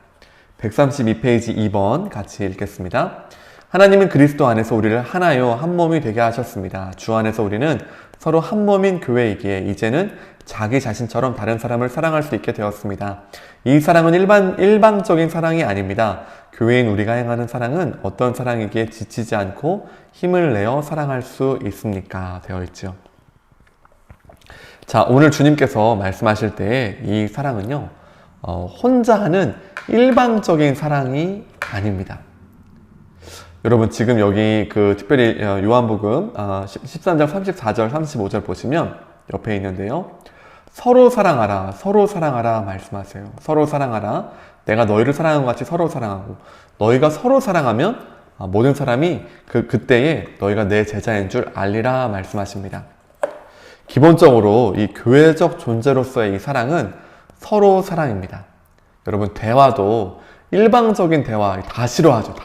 132페이지 2번 같이 읽겠습니다. 하나님은 그리스도 안에서 우리를 하나요 한 몸이 되게 하셨습니다. 주 안에서 우리는 서로 한 몸인 교회이기에 이제는 자기 자신처럼 다른 사람을 사랑할 수 있게 되었습니다. 이 사랑은 일방적인 사랑이 아닙니다. 교회인 우리가 행하는 사랑은 어떤 사랑이기에 지치지 않고 힘을 내어 사랑할 수 있습니까? 되어 있죠. 자, 오늘 주님께서 말씀하실 때 이 사랑은요, 혼자 하는 일방적인 사랑이 아닙니다. 여러분, 지금 여기 특별히 요한복음 13장 34절 35절 보시면 옆에 있는데요. 서로 사랑하라 말씀하세요. 서로 사랑하라. 내가 너희를 사랑한 것 같이 서로 사랑하고, 너희가 서로 사랑하면 모든 사람이 그때에 너희가 내 제자인 줄 알리라 말씀하십니다. 기본적으로 이 교회적 존재로서의 이 사랑은 서로 사랑입니다. 여러분, 대화도 일방적인 대화 다 싫어하죠.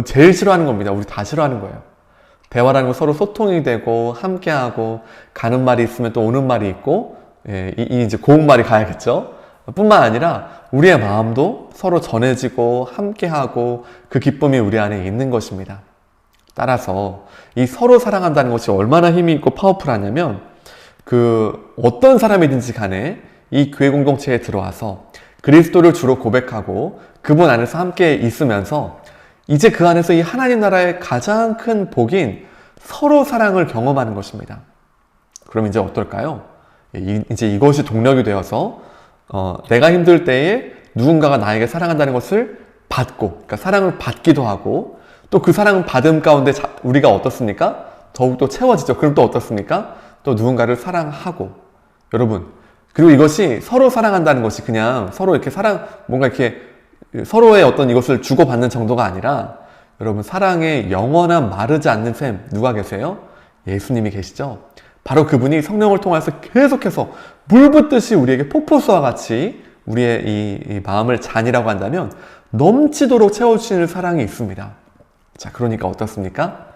제일 싫어하는 겁니다. 우리 다 싫어하는 거예요. 대화라는 건 서로 소통이 되고 함께하고 가는 말이 있으면 또 오는 말이 있고, 이제 고운 말이 가야겠죠. 뿐만 아니라 우리의 마음도 서로 전해지고 함께하고 그 기쁨이 우리 안에 있는 것입니다. 따라서 이 서로 사랑한다는 것이 얼마나 힘이 있고 파워풀하냐면 어떤 사람이든지 간에 이 교회 공동체에 들어와서 그리스도를 주로 고백하고 그분 안에서 함께 있으면서 이제 그 안에서 이 하나님 나라의 가장 큰 복인 서로 사랑을 경험하는 것입니다. 그럼 이제 어떨까요? 이제 이것이 동력이 되어서 내가 힘들 때에 누군가가 나에게 사랑한다는 것을 받고, 그러니까 사랑을 받기도 하고, 또 그 사랑을 받음 가운데 우리가 어떻습니까? 더욱더 채워지죠. 그럼 또 어떻습니까? 또 누군가를 사랑하고. 여러분, 그리고 이것이 서로 사랑한다는 것이 그냥 서로 이렇게 뭔가 이렇게 서로의 어떤 이것을 주고받는 정도가 아니라, 여러분, 사랑의 영원한 마르지 않는 샘, 누가 계세요? 예수님이 계시죠? 바로 그분이 성령을 통해서 계속해서 물 붓듯이 우리에게 폭포수와 같이 우리의 이 마음을 잔이라고 한다면 넘치도록 채워주시는 사랑이 있습니다. 자, 그러니까 어떻습니까?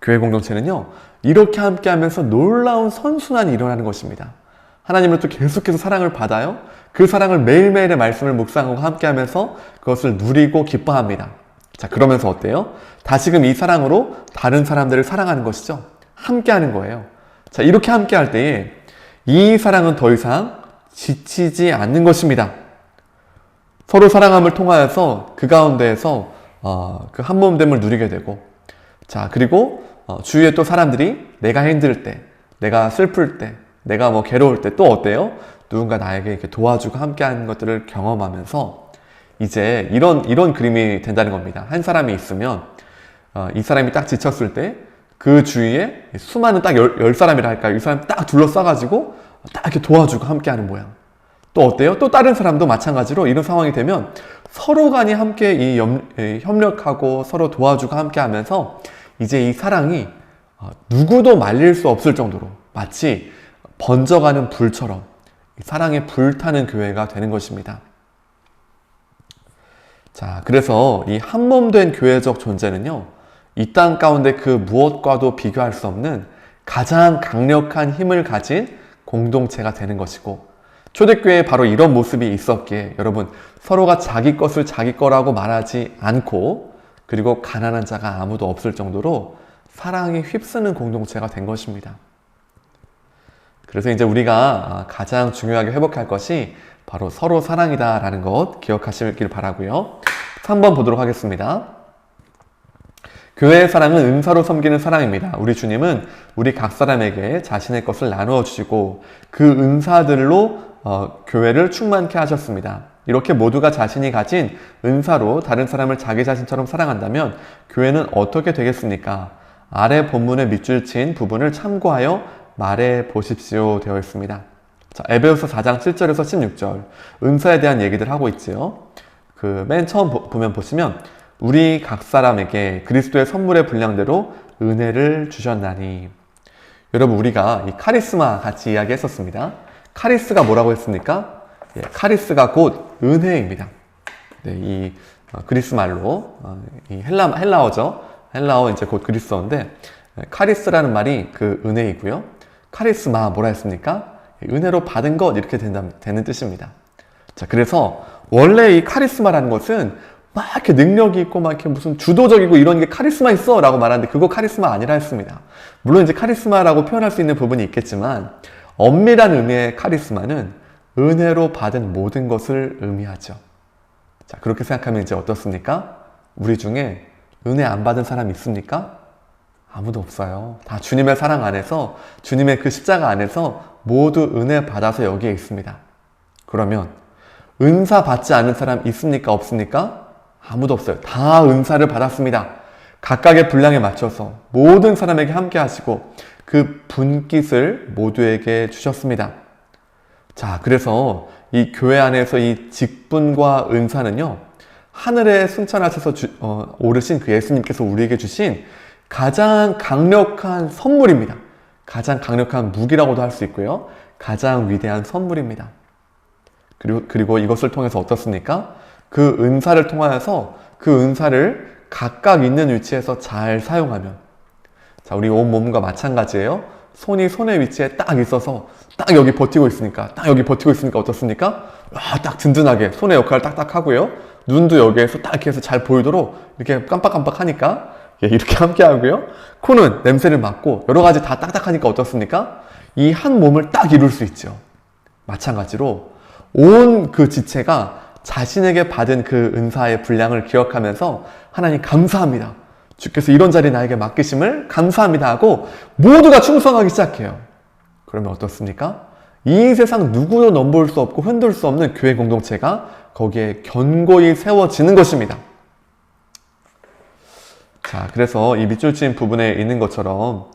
교회 공동체는요, 이렇게 함께 하면서 놀라운 선순환이 일어나는 것입니다. 하나님으로부터 계속해서 사랑을 받아요. 그 사랑을 매일매일의 말씀을 묵상하고 함께 하면서 그것을 누리고 기뻐합니다. 자, 그러면서 어때요? 다시금 이 사랑으로 다른 사람들을 사랑하는 것이죠. 함께 하는 거예요. 자, 이렇게 함께 할 때에 이 사랑은 더 이상 지치지 않는 것입니다. 서로 사랑함을 통하여서 그 가운데에서 그 한 몸됨을 누리게 되고, 자, 그리고 주위에 또 사람들이 내가 힘들 때, 내가 슬플 때, 내가 괴로울 때 또 어때요? 누군가 나에게 이렇게 도와주고 함께하는 것들을 경험하면서 이제 이런 그림이 된다는 겁니다. 한 사람이 있으면 이 사람이 딱 지쳤을 때 그 주위에 수많은 딱 10사람이라 할까요? 이 사람 딱 둘러싸가지고 딱 이렇게 도와주고 함께하는 모양. 또 어때요? 또 다른 사람도 마찬가지로 이런 상황이 되면 서로 간이 함께 협력하고 서로 도와주고 함께 하면서 이제 이 사랑이 누구도 말릴 수 없을 정도로 마치 번져가는 불처럼 사랑에 불타는 교회가 되는 것입니다. 자, 그래서 이 한몸된 교회적 존재는요, 이 땅 가운데 그 무엇과도 비교할 수 없는 가장 강력한 힘을 가진 공동체가 되는 것이고, 초대교회에 바로 이런 모습이 있었기에 여러분, 서로가 자기 것을 자기 거라고 말하지 않고, 그리고 가난한 자가 아무도 없을 정도로 사랑이 휩쓰는 공동체가 된 것입니다. 그래서 이제 우리가 가장 중요하게 회복할 것이 바로 서로 사랑이다라는 것 기억하시길 바라고요. 3번 보도록 하겠습니다. 교회의 사랑은 은사로 섬기는 사랑입니다. 우리 주님은 우리 각 사람에게 자신의 것을 나누어 주시고 그 은사들로 교회를 충만케 하셨습니다. 이렇게 모두가 자신이 가진 은사로 다른 사람을 자기 자신처럼 사랑한다면 교회는 어떻게 되겠습니까? 아래 본문의 밑줄 친 부분을 참고하여 말해 보십시오 되어 있습니다. 자, 에베소서 4장 7절에서 16절 은사에 대한 얘기들 하고 있지요. 맨 처음 보시면 우리 각 사람에게 그리스도의 선물의 분량대로 은혜를 주셨나니. 여러분, 우리가 이 카리스마 같이 이야기했었습니다. 카리스가 뭐라고 했습니까? 카리스가 곧 은혜입니다. 네, 그리스 말로 이 헬라어죠. 헬라어 이제 곧 그리스어인데 카리스라는 말이 그 은혜이고요. 카리스마 뭐라 했습니까? 은혜로 받은 것 이렇게 되는 뜻입니다. 자, 그래서 원래 이 카리스마라는 것은 막 이렇게 능력이 있고 막 이렇게 무슨 주도적이고 이런 게 카리스마 있어 라고 말하는데 그거 카리스마 아니라 했습니다. 물론 이제 카리스마라고 표현할 수 있는 부분이 있겠지만 엄밀한 의미의 카리스마는 은혜로 받은 모든 것을 의미하죠. 자, 그렇게 생각하면 이제 어떻습니까? 우리 중에 은혜 안 받은 사람 있습니까? 아무도 없어요. 다 주님의 사랑 안에서, 주님의 그 십자가 안에서 모두 은혜 받아서 여기에 있습니다. 그러면 은사 받지 않은 사람 있습니까? 없습니까? 아무도 없어요. 다 은사를 받았습니다. 각각의 분량에 맞춰서 모든 사람에게 함께 하시고 그 분깃을 모두에게 주셨습니다. 자, 그래서 이 교회 안에서 이 직분과 은사는요, 하늘에 승천하셔서 오르신 그 예수님께서 우리에게 주신 가장 강력한 선물입니다. 가장 강력한 무기라고도 할 수 있고요. 가장 위대한 선물입니다. 그리고 이것을 통해서 어떻습니까? 그 은사를 통하여서 그 은사를 각각 있는 위치에서 잘 사용하면, 자, 우리 온 몸과 마찬가지예요. 손이 손의 위치에 딱 있어서 딱 여기 버티고 있으니까 어떻습니까? 딱 든든하게 손의 역할을 딱딱 하고요. 눈도 여기에서 딱 이렇게 해서 잘 보이도록 이렇게 깜빡깜빡 하니까 이렇게 함께 하고요. 코는 냄새를 맡고 여러 가지 다 딱딱하니까 어떻습니까? 이 한 몸을 딱 이룰 수 있죠. 마찬가지로 온 그 지체가 자신에게 받은 그 은사의 분량을 기억하면서 하나님 감사합니다. 주께서 이런 자리 나에게 맡기심을 감사합니다 하고 모두가 충성하기 시작해요. 그러면 어떻습니까? 이 세상 누구도 넘볼 수 없고 흔들 수 없는 교회 공동체가 거기에 견고히 세워지는 것입니다. 자, 그래서 이 밑줄 친 부분에 있는 것처럼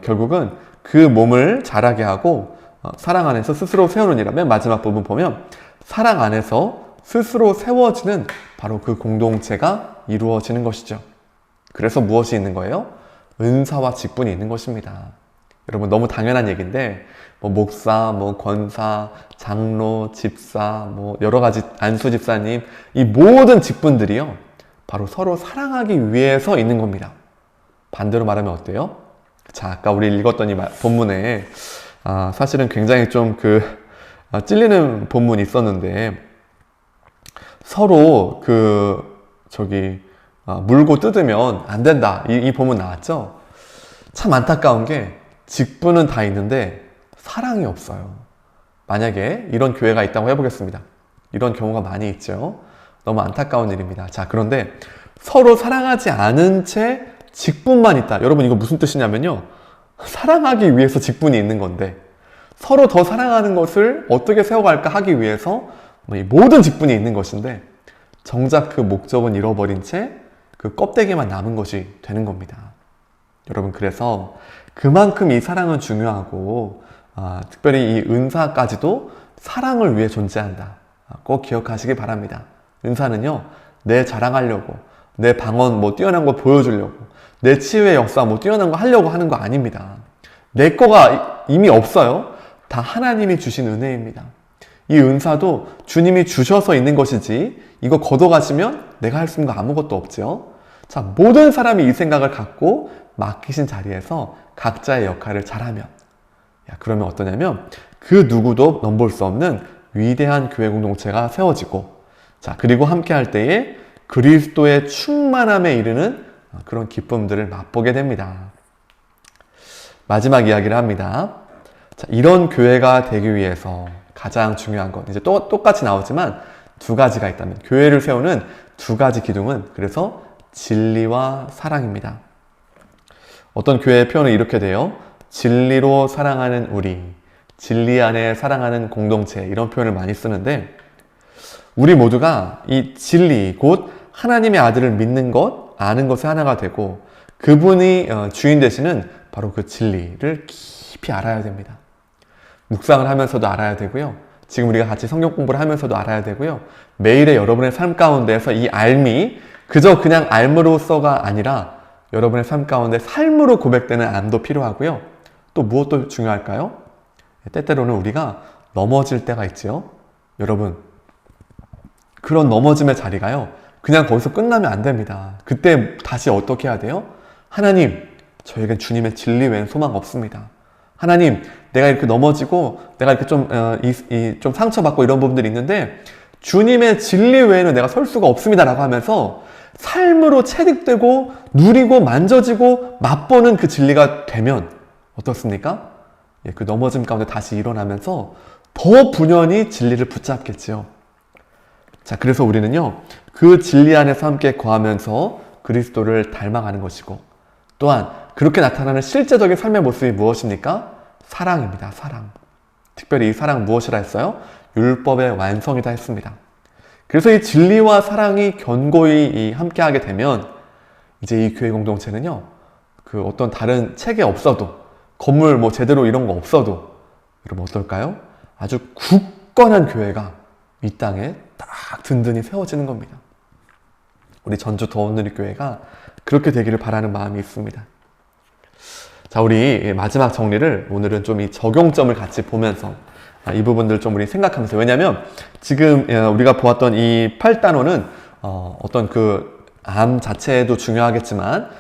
결국은 그 몸을 자라게 하고 사랑 안에서 스스로 세우느니라. 맨 마지막 부분 보면 사랑 안에서 스스로 세워지는 바로 그 공동체가 이루어지는 것이죠. 그래서 무엇이 있는 거예요? 은사와 직분이 있는 것입니다. 여러분, 너무 당연한 얘기인데 목사, 권사, 장로, 집사, 여러 가지 안수 집사님, 이 모든 직분들이요, 바로 서로 사랑하기 위해서 있는 겁니다. 반대로 말하면 어때요? 자, 아까 우리 읽었던 이 본문에 사실은 굉장히 좀 찔리는 본문이 있었는데, 서로 물고 뜯으면 안 된다. 이 본문 나왔죠? 참 안타까운 게 직분은 다 있는데 사랑이 없어요. 만약에 이런 교회가 있다고 해보겠습니다. 이런 경우가 많이 있죠. 너무 안타까운 일입니다. 자, 그런데 서로 사랑하지 않은 채 직분만 있다. 여러분, 이거 무슨 뜻이냐면요, 사랑하기 위해서 직분이 있는 건데 서로 더 사랑하는 것을 어떻게 세워갈까 하기 위해서 이 모든 직분이 있는 것인데 정작 그 목적은 잃어버린 채 그 껍데기만 남은 것이 되는 겁니다. 여러분, 그래서 그만큼 이 사랑은 중요하고 특별히 이 은사까지도 사랑을 위해 존재한다. 꼭 기억하시기 바랍니다. 은사는요, 내 자랑하려고, 내 방언 뛰어난 거 보여주려고, 내 치유의 역사 뛰어난 거 하려고 하는 거 아닙니다. 내 거가 이미 없어요. 다 하나님이 주신 은혜입니다. 이 은사도 주님이 주셔서 있는 것이지 이거 걷어가시면 내가 할 수 있는 거 아무것도 없죠. 자, 모든 사람이 이 생각을 갖고 맡기신 자리에서 각자의 역할을 잘하면, 그러면 어떠냐면 그 누구도 넘볼 수 없는 위대한 교회 공동체가 세워지고, 자, 그리고 함께 할 때에 그리스도의 충만함에 이르는 그런 기쁨들을 맛보게 됩니다. 마지막 이야기를 합니다. 자, 이런 교회가 되기 위해서 가장 중요한 것, 이제 똑같이 나오지만 두 가지가 있다면, 교회를 세우는 두 가지 기둥은 그래서 진리와 사랑입니다. 어떤 교회의 표현은 이렇게 돼요. 진리로 사랑하는 우리, 진리 안에 사랑하는 공동체, 이런 표현을 많이 쓰는데, 우리 모두가 이 진리, 곧 하나님의 아들을 믿는 것, 아는 것에 하나가 되고 그분이 주인 되시는 바로 그 진리를 깊이 알아야 됩니다. 묵상을 하면서도 알아야 되고요. 지금 우리가 같이 성경 공부를 하면서도 알아야 되고요. 매일의 여러분의 삶 가운데에서 이 알미, 그저 그냥 알므로서가 아니라 여러분의 삶 가운데 삶으로 고백되는 암도 필요하고요. 또 무엇도 중요할까요? 때때로는 우리가 넘어질 때가 있죠. 여러분, 그런 넘어짐의 자리가요, 그냥 거기서 끝나면 안 됩니다. 그때 다시 어떻게 해야 돼요? 하나님, 저에겐 주님의 진리 외엔 소망 없습니다. 하나님, 내가 이렇게 넘어지고 내가 이렇게 좀 상처받고 이런 부분들이 있는데 주님의 진리 외에는 내가 설 수가 없습니다 라고 하면서 삶으로 체득되고 누리고 만져지고 맛보는 그 진리가 되면 어떻습니까? 그 넘어짐 가운데 다시 일어나면서 더 분연히 진리를 붙잡겠지요. 자, 그래서 우리는요, 그 진리 안에서 함께 거하면서 그리스도를 닮아가는 것이고, 또한 그렇게 나타나는 실제적인 삶의 모습이 무엇입니까? 사랑입니다. 사랑. 특별히 이 사랑 무엇이라 했어요? 율법의 완성이다 했습니다. 그래서 이 진리와 사랑이 견고히 함께하게 되면 이제 이 교회 공동체는요, 그 어떤 다른 책에 없어도, 건물 뭐 제대로 이런 거 없어도, 여러분 어떨까요? 아주 굳건한 교회가 이 땅에 딱 든든히 세워지는 겁니다. 우리 전주 더운누리 교회가 그렇게 되기를 바라는 마음이 있습니다. 자, 우리 마지막 정리를 오늘은 좀 이 적용점을 같이 보면서 이 부분들 좀 우리 생각하면서, 왜냐면 지금 우리가 보았던 이 8단원은 어떤 그 암 자체도 중요하겠지만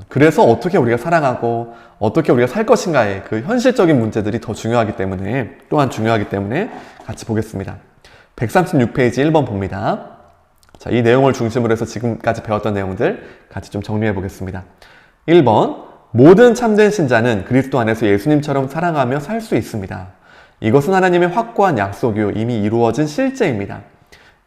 그래서 어떻게 우리가 사랑하고 어떻게 우리가 살 것인가의 그 현실적인 문제들이 더 중요하기 때문에, 또한 중요하기 때문에 같이 보겠습니다. 136페이지 1번 봅니다. 자, 이 내용을 중심으로 해서 지금까지 배웠던 내용들 같이 좀 정리해 보겠습니다. 1번, 모든 참된 신자는 그리스도 안에서 예수님처럼 사랑하며 살 수 있습니다. 이것은 하나님의 확고한 약속이요 이미 이루어진 실제입니다.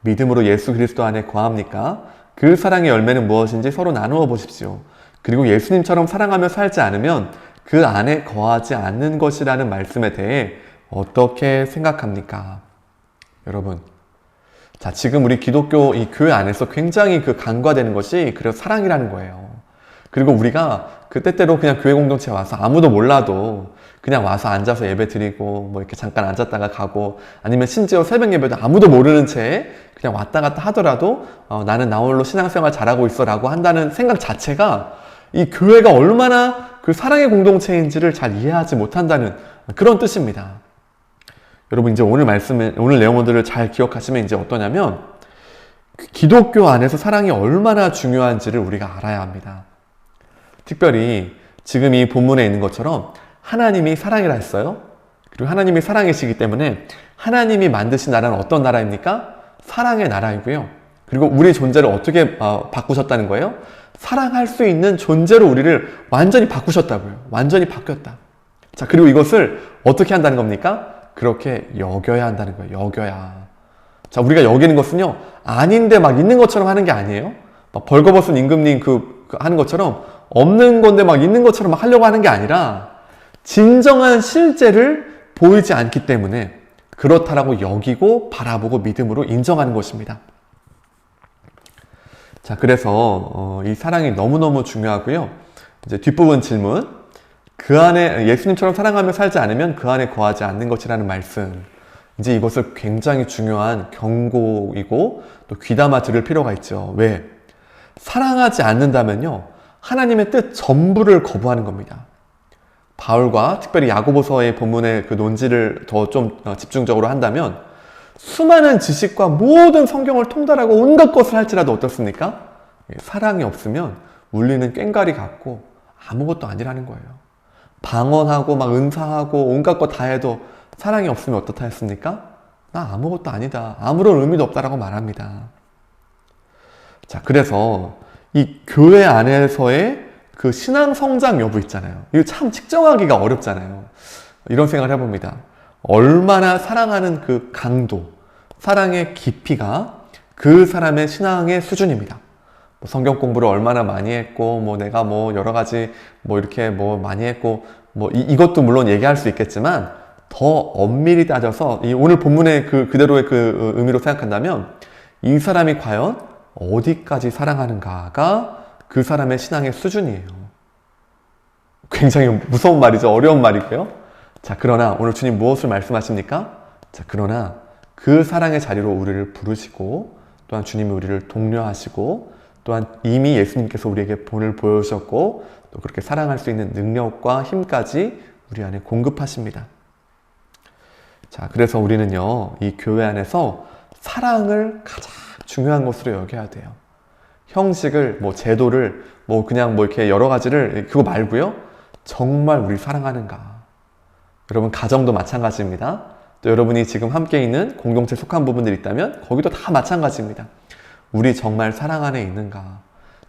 믿음으로 예수 그리스도 안에 거합니까? 그 사랑의 열매는 무엇인지 서로 나누어 보십시오. 그리고 예수님처럼 사랑하며 살지 않으면 그 안에 거하지 않는 것이라는 말씀에 대해 어떻게 생각합니까? 여러분, 자, 지금 우리 기독교 이 교회 안에서 굉장히 그 간과되는 것이 그래서 사랑이라는 거예요. 그리고 우리가 그 때때로 그냥 교회 공동체에 와서 아무도 몰라도 그냥 와서 앉아서 예배 드리고 뭐 이렇게 잠깐 앉았다가 가고, 아니면 심지어 새벽 예배도 아무도 모르는 채 그냥 왔다 갔다 하더라도 나는 나 홀로 신앙생활 잘하고 있어 라고 한다는 생각 자체가 이 교회가 얼마나 그 사랑의 공동체인지를 잘 이해하지 못한다는 그런 뜻입니다. 여러분, 이제 오늘 내용들을 잘 기억하시면 이제 어떠냐면, 기독교 안에서 사랑이 얼마나 중요한지를 우리가 알아야 합니다. 특별히 지금 이 본문에 있는 것처럼 하나님이 사랑이라 했어요. 그리고 하나님이 사랑이시기 때문에 하나님이 만드신 나라는 어떤 나라입니까? 사랑의 나라이고요. 그리고 우리 존재를 어떻게 바꾸셨다는 거예요? 사랑할 수 있는 존재로 우리를 완전히 바꾸셨다고요. 완전히 바뀌었다. 자, 그리고 이것을 어떻게 한다는 겁니까? 그렇게 여겨야 한다는 거예요. 여겨야. 자, 우리가 여기는 것은요, 아닌데 막 있는 것처럼 하는 게 아니에요. 막 벌거벗은 임금님 하는 것처럼 없는 건데 막 있는 것처럼 막 하려고 하는 게 아니라 진정한 실제를 보이지 않기 때문에 그렇다라고 여기고 바라보고 믿음으로 인정하는 것입니다. 자, 그래서 이 사랑이 너무너무 중요하고요. 이제 뒷부분 질문. 그 안에 예수님처럼 사랑하며 살지 않으면 그 안에 거하지 않는 것이라는 말씀. 이제 이것을 굉장히 중요한 경고이고 또 귀담아 들을 필요가 있죠. 왜? 사랑하지 않는다면요, 하나님의 뜻 전부를 거부하는 겁니다. 바울과 특별히 야고보서의 본문의 그 논지를 더 좀 집중적으로 한다면 수많은 지식과 모든 성경을 통달하고 온갖 것을 할지라도 어떻습니까? 사랑이 없으면 울리는 꽹과리 같고 아무것도 아니라는 거예요. 방언하고 막 은사하고 온갖 것 다 해도 사랑이 없으면 어떻다 했습니까? 나 아무것도 아니다. 아무런 의미도 없다라고 말합니다. 자, 그래서 이 교회 안에서의 그 신앙 성장 여부 있잖아요. 이거 참 측정하기가 어렵잖아요. 이런 생각을 해봅니다. 얼마나 사랑하는 그 강도, 사랑의 깊이가 그 사람의 신앙의 수준입니다. 뭐 성경 공부를 얼마나 많이 했고, 뭐 내가 뭐 여러 가지 뭐 이렇게 뭐 많이 했고, 뭐 이것도 물론 얘기할 수 있겠지만 더 엄밀히 따져서 이 오늘 본문의 그대로의 그 의미로 생각한다면 이 사람이 과연 어디까지 사랑하는가가 그 사람의 신앙의 수준이에요. 굉장히 무서운 말이죠. 어려운 말이고요. 자, 그러나 오늘 주님 무엇을 말씀하십니까? 자, 그러나 그 사랑의 자리로 우리를 부르시고, 또한 주님이 우리를 독려하시고, 또한 이미 예수님께서 우리에게 본을 보여주셨고, 또 그렇게 사랑할 수 있는 능력과 힘까지 우리 안에 공급하십니다. 자, 그래서 우리는요, 이 교회 안에서 사랑을 가장 중요한 것으로 여겨야 돼요. 형식을, 뭐 제도를, 뭐 그냥 뭐 이렇게 여러 가지를, 그거 말고요. 정말 우리 사랑하는가. 여러분 가정도 마찬가지입니다. 또 여러분이 지금 함께 있는 공동체에 속한 부분들이 있다면 거기도 다 마찬가지입니다. 우리 정말 사랑 안에 있는가.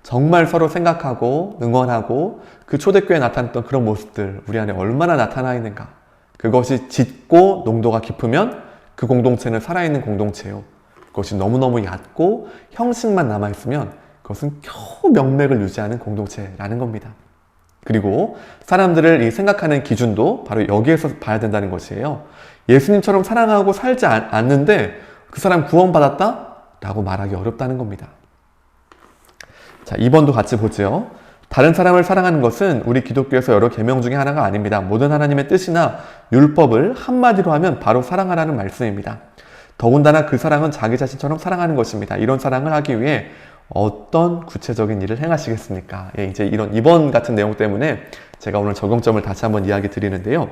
정말 서로 생각하고 응원하고 그 초대교회에 나타났던 그런 모습들 우리 안에 얼마나 나타나 있는가. 그것이 짙고 농도가 깊으면 그 공동체는 살아있는 공동체요. 그것이 너무너무 얕고 형식만 남아있으면 그것은 겨우 명맥을 유지하는 공동체라는 겁니다. 그리고 사람들을 이 생각하는 기준도 바로 여기에서 봐야 된다는 것이에요. 예수님처럼 사랑하고 살지 않는데 그 사람 구원받았다? 라고 말하기 어렵다는 겁니다. 자, 2번도 같이 보죠. 다른 사람을 사랑하는 것은 우리 기독교에서 여러 계명 중에 하나가 아닙니다. 모든 하나님의 뜻이나 율법을 한마디로 하면 바로 사랑하라는 말씀입니다. 더군다나 그 사랑은 자기 자신처럼 사랑하는 것입니다. 이런 사랑을 하기 위해 어떤 구체적인 일을 행하시겠습니까? 예, 이제 이번 같은 내용 때문에 제가 오늘 적용점을 다시 한번 이야기 드리는데요.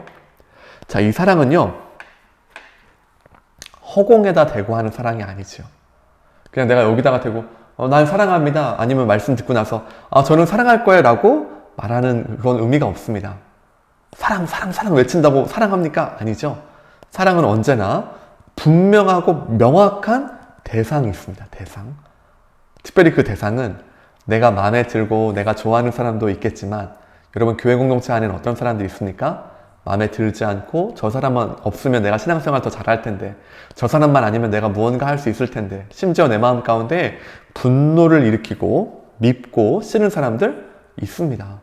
자, 이 사랑은요, 허공에다 대고 하는 사랑이 아니죠. 그냥 내가 여기다가 대고, 난 사랑합니다. 아니면 말씀 듣고 나서, 저는 사랑할 거예요. 라고 말하는 그런 의미가 없습니다. 사랑 외친다고 사랑합니까? 아니죠. 사랑은 언제나 분명하고 명확한 대상이 있습니다. 대상. 특별히 그 대상은 내가 마음에 들고 내가 좋아하는 사람도 있겠지만 여러분 교회 공동체 안에는 어떤 사람들이 있습니까? 마음에 들지 않고 저 사람만 없으면 내가 신앙생활 더 잘할 텐데 저 사람만 아니면 내가 무언가 할 수 있을 텐데 심지어 내 마음 가운데 분노를 일으키고 밉고 싫은 사람들 있습니다.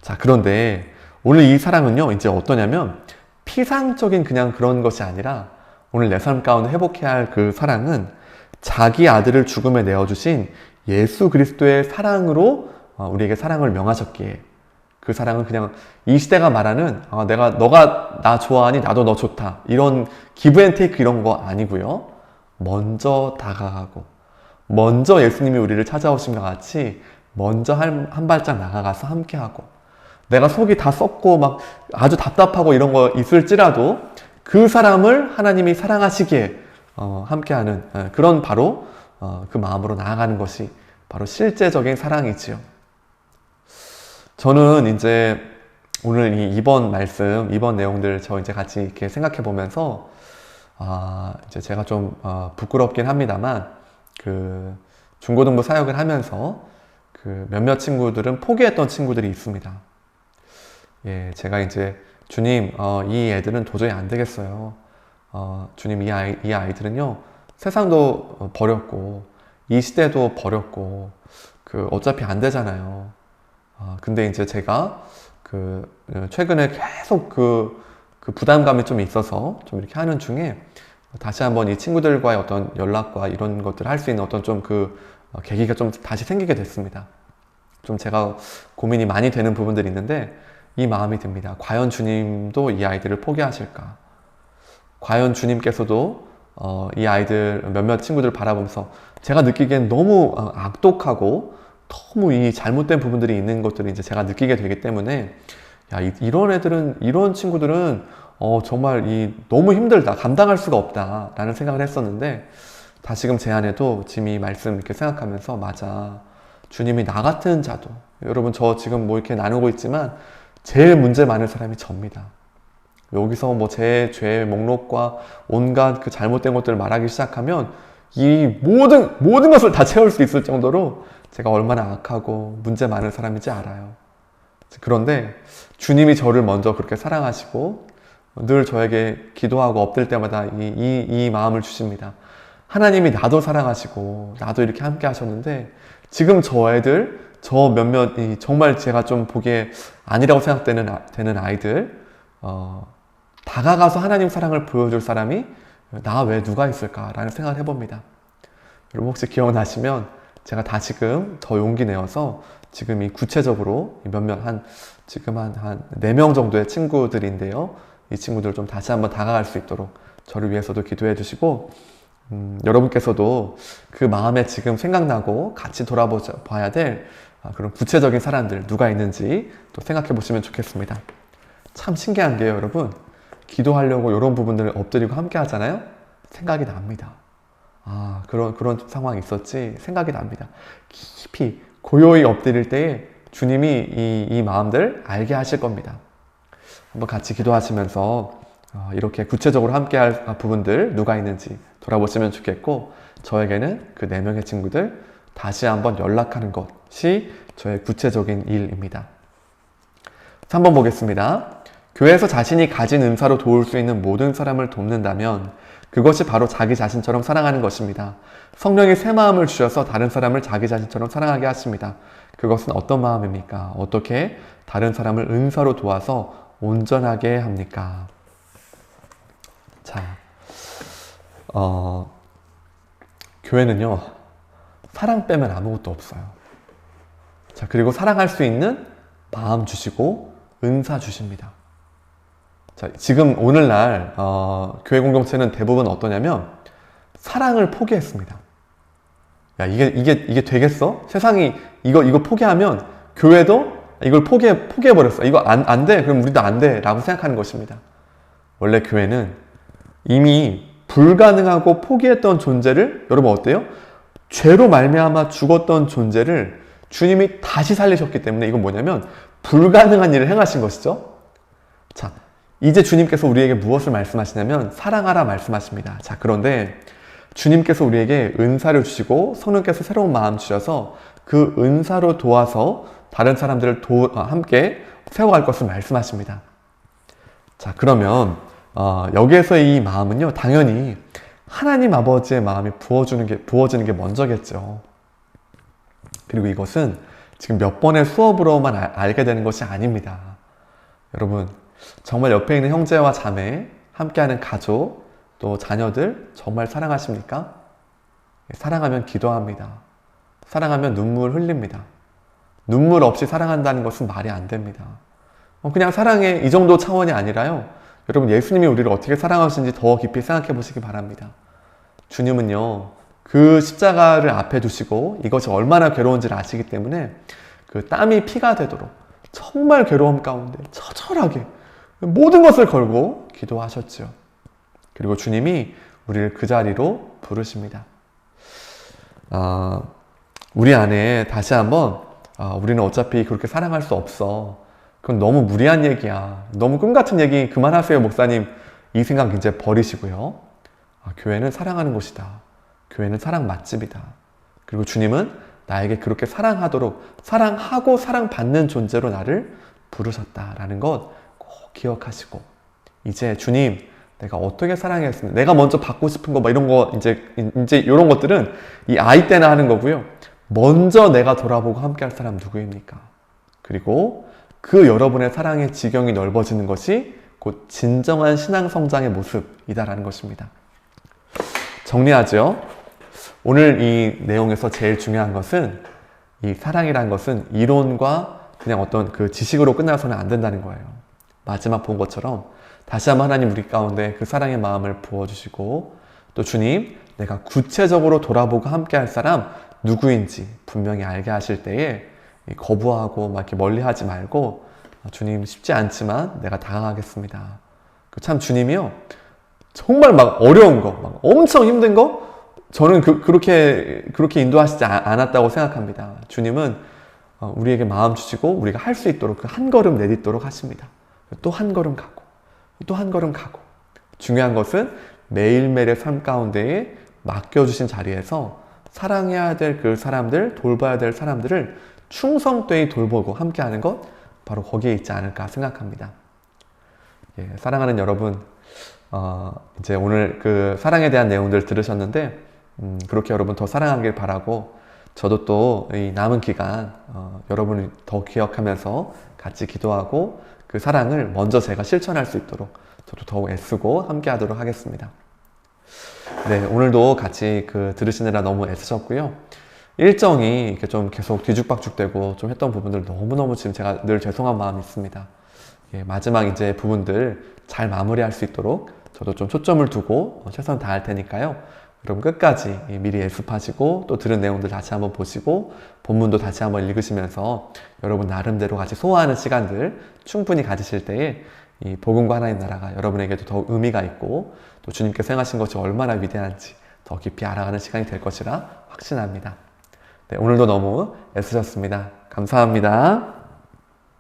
자, 그런데 오늘 이 사랑은요 이제 어떠냐면 피상적인 그냥 그런 것이 아니라 오늘 내 삶 가운데 회복해야 할 그 사랑은 자기 아들을 죽음에 내어주신 예수 그리스도의 사랑으로 우리에게 사랑을 명하셨기에 그 사랑은 그냥 이 시대가 말하는 너가 나 좋아하니 나도 너 좋다 이런 기브 앤 테이크 이런 거 아니고요. 먼저 다가가고 먼저 예수님이 우리를 찾아오신 것 같이 먼저 한 발짝 나가가서 함께하고 내가 속이 다 썩고 막 아주 답답하고 이런 거 있을지라도 그 사람을 하나님이 사랑하시기에 함께하는 그런 바로 그 마음으로 나아가는 것이 바로 실제적인 사랑이지요. 저는 이제 오늘 이번 말씀, 이번 내용들 저 이제 같이 이렇게 생각해 보면서 이제 제가 좀 부끄럽긴 합니다만 그 중고등부 사역을 하면서 그 몇몇 친구들은 포기했던 친구들이 있습니다. 예, 제가 이제 주님, 이 애들은 도저히 안 되겠어요. 주님, 이 아이들은요, 세상도 버렸고, 이 시대도 버렸고, 어차피 안 되잖아요. 근데 이제 제가, 최근에 계속 그 부담감이 좀 있어서 좀 이렇게 하는 중에, 다시 한번 이 친구들과의 어떤 연락과 이런 것들을 할 수 있는 어떤 좀 계기가 좀 다시 생기게 됐습니다. 좀 제가 고민이 많이 되는 부분들이 있는데, 이 마음이 듭니다. 과연 주님도 이 아이들을 포기하실까? 과연 주님께서도 이 아이들 몇몇 친구들 바라보면서 제가 느끼기엔 너무 악독하고 너무 이 잘못된 부분들이 있는 것들을 이제 제가 느끼게 되기 때문에 이런 친구들은 정말 너무 힘들다, 감당할 수가 없다 라는 생각을 했었는데 다시금 제 안에도 지금 이 말씀 이렇게 생각하면서 맞아, 주님이 나 같은 자도, 여러분 저 지금 뭐 이렇게 나누고 있지만 제일 문제 많은 사람이 접니다. 여기서 뭐 제 죄의 목록과 온갖 그 잘못된 것들을 말하기 시작하면 이 모든 것을 다 채울 수 있을 정도로 제가 얼마나 악하고 문제 많은 사람인지 알아요. 그런데 주님이 저를 먼저 그렇게 사랑하시고 늘 저에게 기도하고 엎들 때마다 이 마음을 주십니다. 하나님이 나도 사랑하시고 나도 이렇게 함께 하셨는데 지금 저 애들, 저 몇몇 정말 제가 좀 보기에 아니라고 생각되는 아이들 다가가서 하나님 사랑을 보여줄 사람이 나 외에 누가 있을까라는 생각을 해봅니다. 여러분 혹시 기억나시면 제가 다시금 더 용기 내어서 지금 이 구체적으로 지금 한 4명 정도의 친구들인데요. 이 친구들 좀 다시 한번 다가갈 수 있도록 저를 위해서도 기도해 주시고 여러분께서도 그 마음에 지금 생각나고 같이 돌아봐야 될 그런 구체적인 사람들 누가 있는지 또 생각해 보시면 좋겠습니다. 참 신기한 게요, 여러분. 기도하려고 이런 부분들을 엎드리고 함께 하잖아요. 생각이 납니다. 아, 그런 상황이 있었지 생각이 납니다. 깊이 고요히 엎드릴 때에 주님이 이 마음들 알게 하실 겁니다. 한번 같이 기도하시면서 이렇게 구체적으로 함께할 부분들 누가 있는지 돌아보시면 좋겠고, 저에게는 그 4명의 친구들 다시 한번 연락하는 것이 저의 구체적인 일입니다. 3번 보겠습니다. 교회에서 자신이 가진 은사로 도울 수 있는 모든 사람을 돕는다면 그것이 바로 자기 자신처럼 사랑하는 것입니다. 성령이 새 마음을 주셔서 다른 사람을 자기 자신처럼 사랑하게 하십니다. 그것은 어떤 마음입니까? 어떻게 다른 사람을 은사로 도와서 온전하게 합니까? 자, 교회는요, 사랑 빼면 아무것도 없어요. 자, 그리고 사랑할 수 있는 마음 주시고 은사 주십니다. 자, 지금 오늘날 교회 공동체는 대부분 어떠냐면 사랑을 포기했습니다. 야, 이게 되겠어? 세상이 이거 포기하면 교회도 이걸 포기해버렸어. 이거 안 돼. 그럼 우리도 안 돼. 라고 생각하는 것입니다. 원래 교회는 이미 불가능하고 포기했던 존재를, 여러분 어때요? 죄로 말미암아 죽었던 존재를 주님이 다시 살리셨기 때문에 이건 뭐냐면 불가능한 일을 행하신 것이죠. 자, 이제 주님께서 우리에게 무엇을 말씀하시냐면 사랑하라 말씀하십니다. 자, 그런데 주님께서 우리에게 은사를 주시고 성령께서 새로운 마음 주셔서 그 은사로 도와서 다른 사람들을 함께 세워갈 것을 말씀하십니다. 자, 그러면 여기에서의 이 마음은요, 당연히 하나님 아버지의 마음이 부어지는 게 먼저겠죠. 그리고 이것은 지금 몇 번의 수업으로만 알게 되는 것이 아닙니다. 여러분, 정말 옆에 있는 형제와 자매, 함께하는 가족, 또 자녀들 정말 사랑하십니까? 사랑하면 기도합니다. 사랑하면 눈물 흘립니다. 눈물 없이 사랑한다는 것은 말이 안 됩니다. 그냥 사랑해, 이 정도 차원이 아니라요, 여러분, 예수님이 우리를 어떻게 사랑하시는지 더 깊이 생각해 보시기 바랍니다. 주님은요, 그 십자가를 앞에 두시고 이것이 얼마나 괴로운지를 아시기 때문에 그 땀이 피가 되도록 정말 괴로움 가운데 처절하게 모든 것을 걸고 기도하셨죠. 그리고 주님이 우리를 그 자리로 부르십니다. 우리 안에 다시 한번 우리는 어차피 그렇게 사랑할 수 없어. 그건 너무 무리한 얘기야. 너무 꿈 같은 얘기 그만하세요, 목사님. 이 생각 이제 버리시고요. 교회는 사랑하는 곳이다. 교회는 사랑 맛집이다. 그리고 주님은 나에게 그렇게 사랑하도록, 사랑하고 사랑받는 존재로 나를 부르셨다라는 것 꼭 기억하시고, 이제 주님, 내가 어떻게 사랑했으면, 내가 먼저 받고 싶은 거, 이런 거, 이제 이런 것들은 이 아이 때나 하는 거고요. 먼저 내가 돌아보고 함께 할 사람 누구입니까? 그리고 그 여러분의 사랑의 지경이 넓어지는 것이 곧 진정한 신앙 성장의 모습이다라는 것입니다. 정리하죠. 오늘 이 내용에서 제일 중요한 것은 이 사랑이란 것은 이론과 그냥 어떤 그 지식으로 끝나서는 안 된다는 거예요. 마지막 본 것처럼 다시 한번 하나님 우리 가운데 그 사랑의 마음을 부어주시고, 또 주님, 내가 구체적으로 돌아보고 함께 할 사람 누구인지 분명히 알게 하실 때에 거부하고 막 이렇게 멀리 하지 말고, 주님 쉽지 않지만 내가 다가가겠습니다. 참 주님이요, 정말 막 어려운 거, 막 엄청 힘든 거, 저는 그렇게 인도하시지 않았다고 생각합니다. 주님은 우리에게 마음 주시고 우리가 할 수 있도록 그 한 걸음 내딛도록 하십니다. 또 한 걸음 가고, 또 한 걸음 가고. 중요한 것은 매일매일의 삶 가운데에 맡겨주신 자리에서 사랑해야 될 그 사람들, 돌봐야 될 사람들을 충성되이 돌보고 함께하는 것, 바로 거기에 있지 않을까 생각합니다. 예, 사랑하는 여러분, 이제 오늘 그 사랑에 대한 내용들 들으셨는데, 그렇게 여러분 더 사랑하길 바라고, 저도 또 이 남은 기간 여러분을 더 기억하면서 같이 기도하고 그 사랑을 먼저 제가 실천할 수 있도록 저도 더욱 애쓰고 함께 하도록 하겠습니다. 네, 오늘도 같이 들으시느라 너무 애쓰셨고요. 일정이 이렇게 좀 계속 뒤죽박죽되고 좀 했던 부분들 너무너무 지금 제가 늘 죄송한 마음이 있습니다. 예, 마지막 이제 부분들 잘 마무리할 수 있도록 저도 좀 초점을 두고 최선 다할 테니까요. 여러분 끝까지 미리 예습하시고 또 들은 내용들 다시 한번 보시고 본문도 다시 한번 읽으시면서 여러분 나름대로 같이 소화하는 시간들 충분히 가지실 때에 이 복음과 하나님 나라가 여러분에게도 더욱 의미가 있고 또 주님께서 행하신 것이 얼마나 위대한지 더 깊이 알아가는 시간이 될 것이라 확신합니다. 네, 오늘도 너무 애쓰셨습니다. 감사합니다.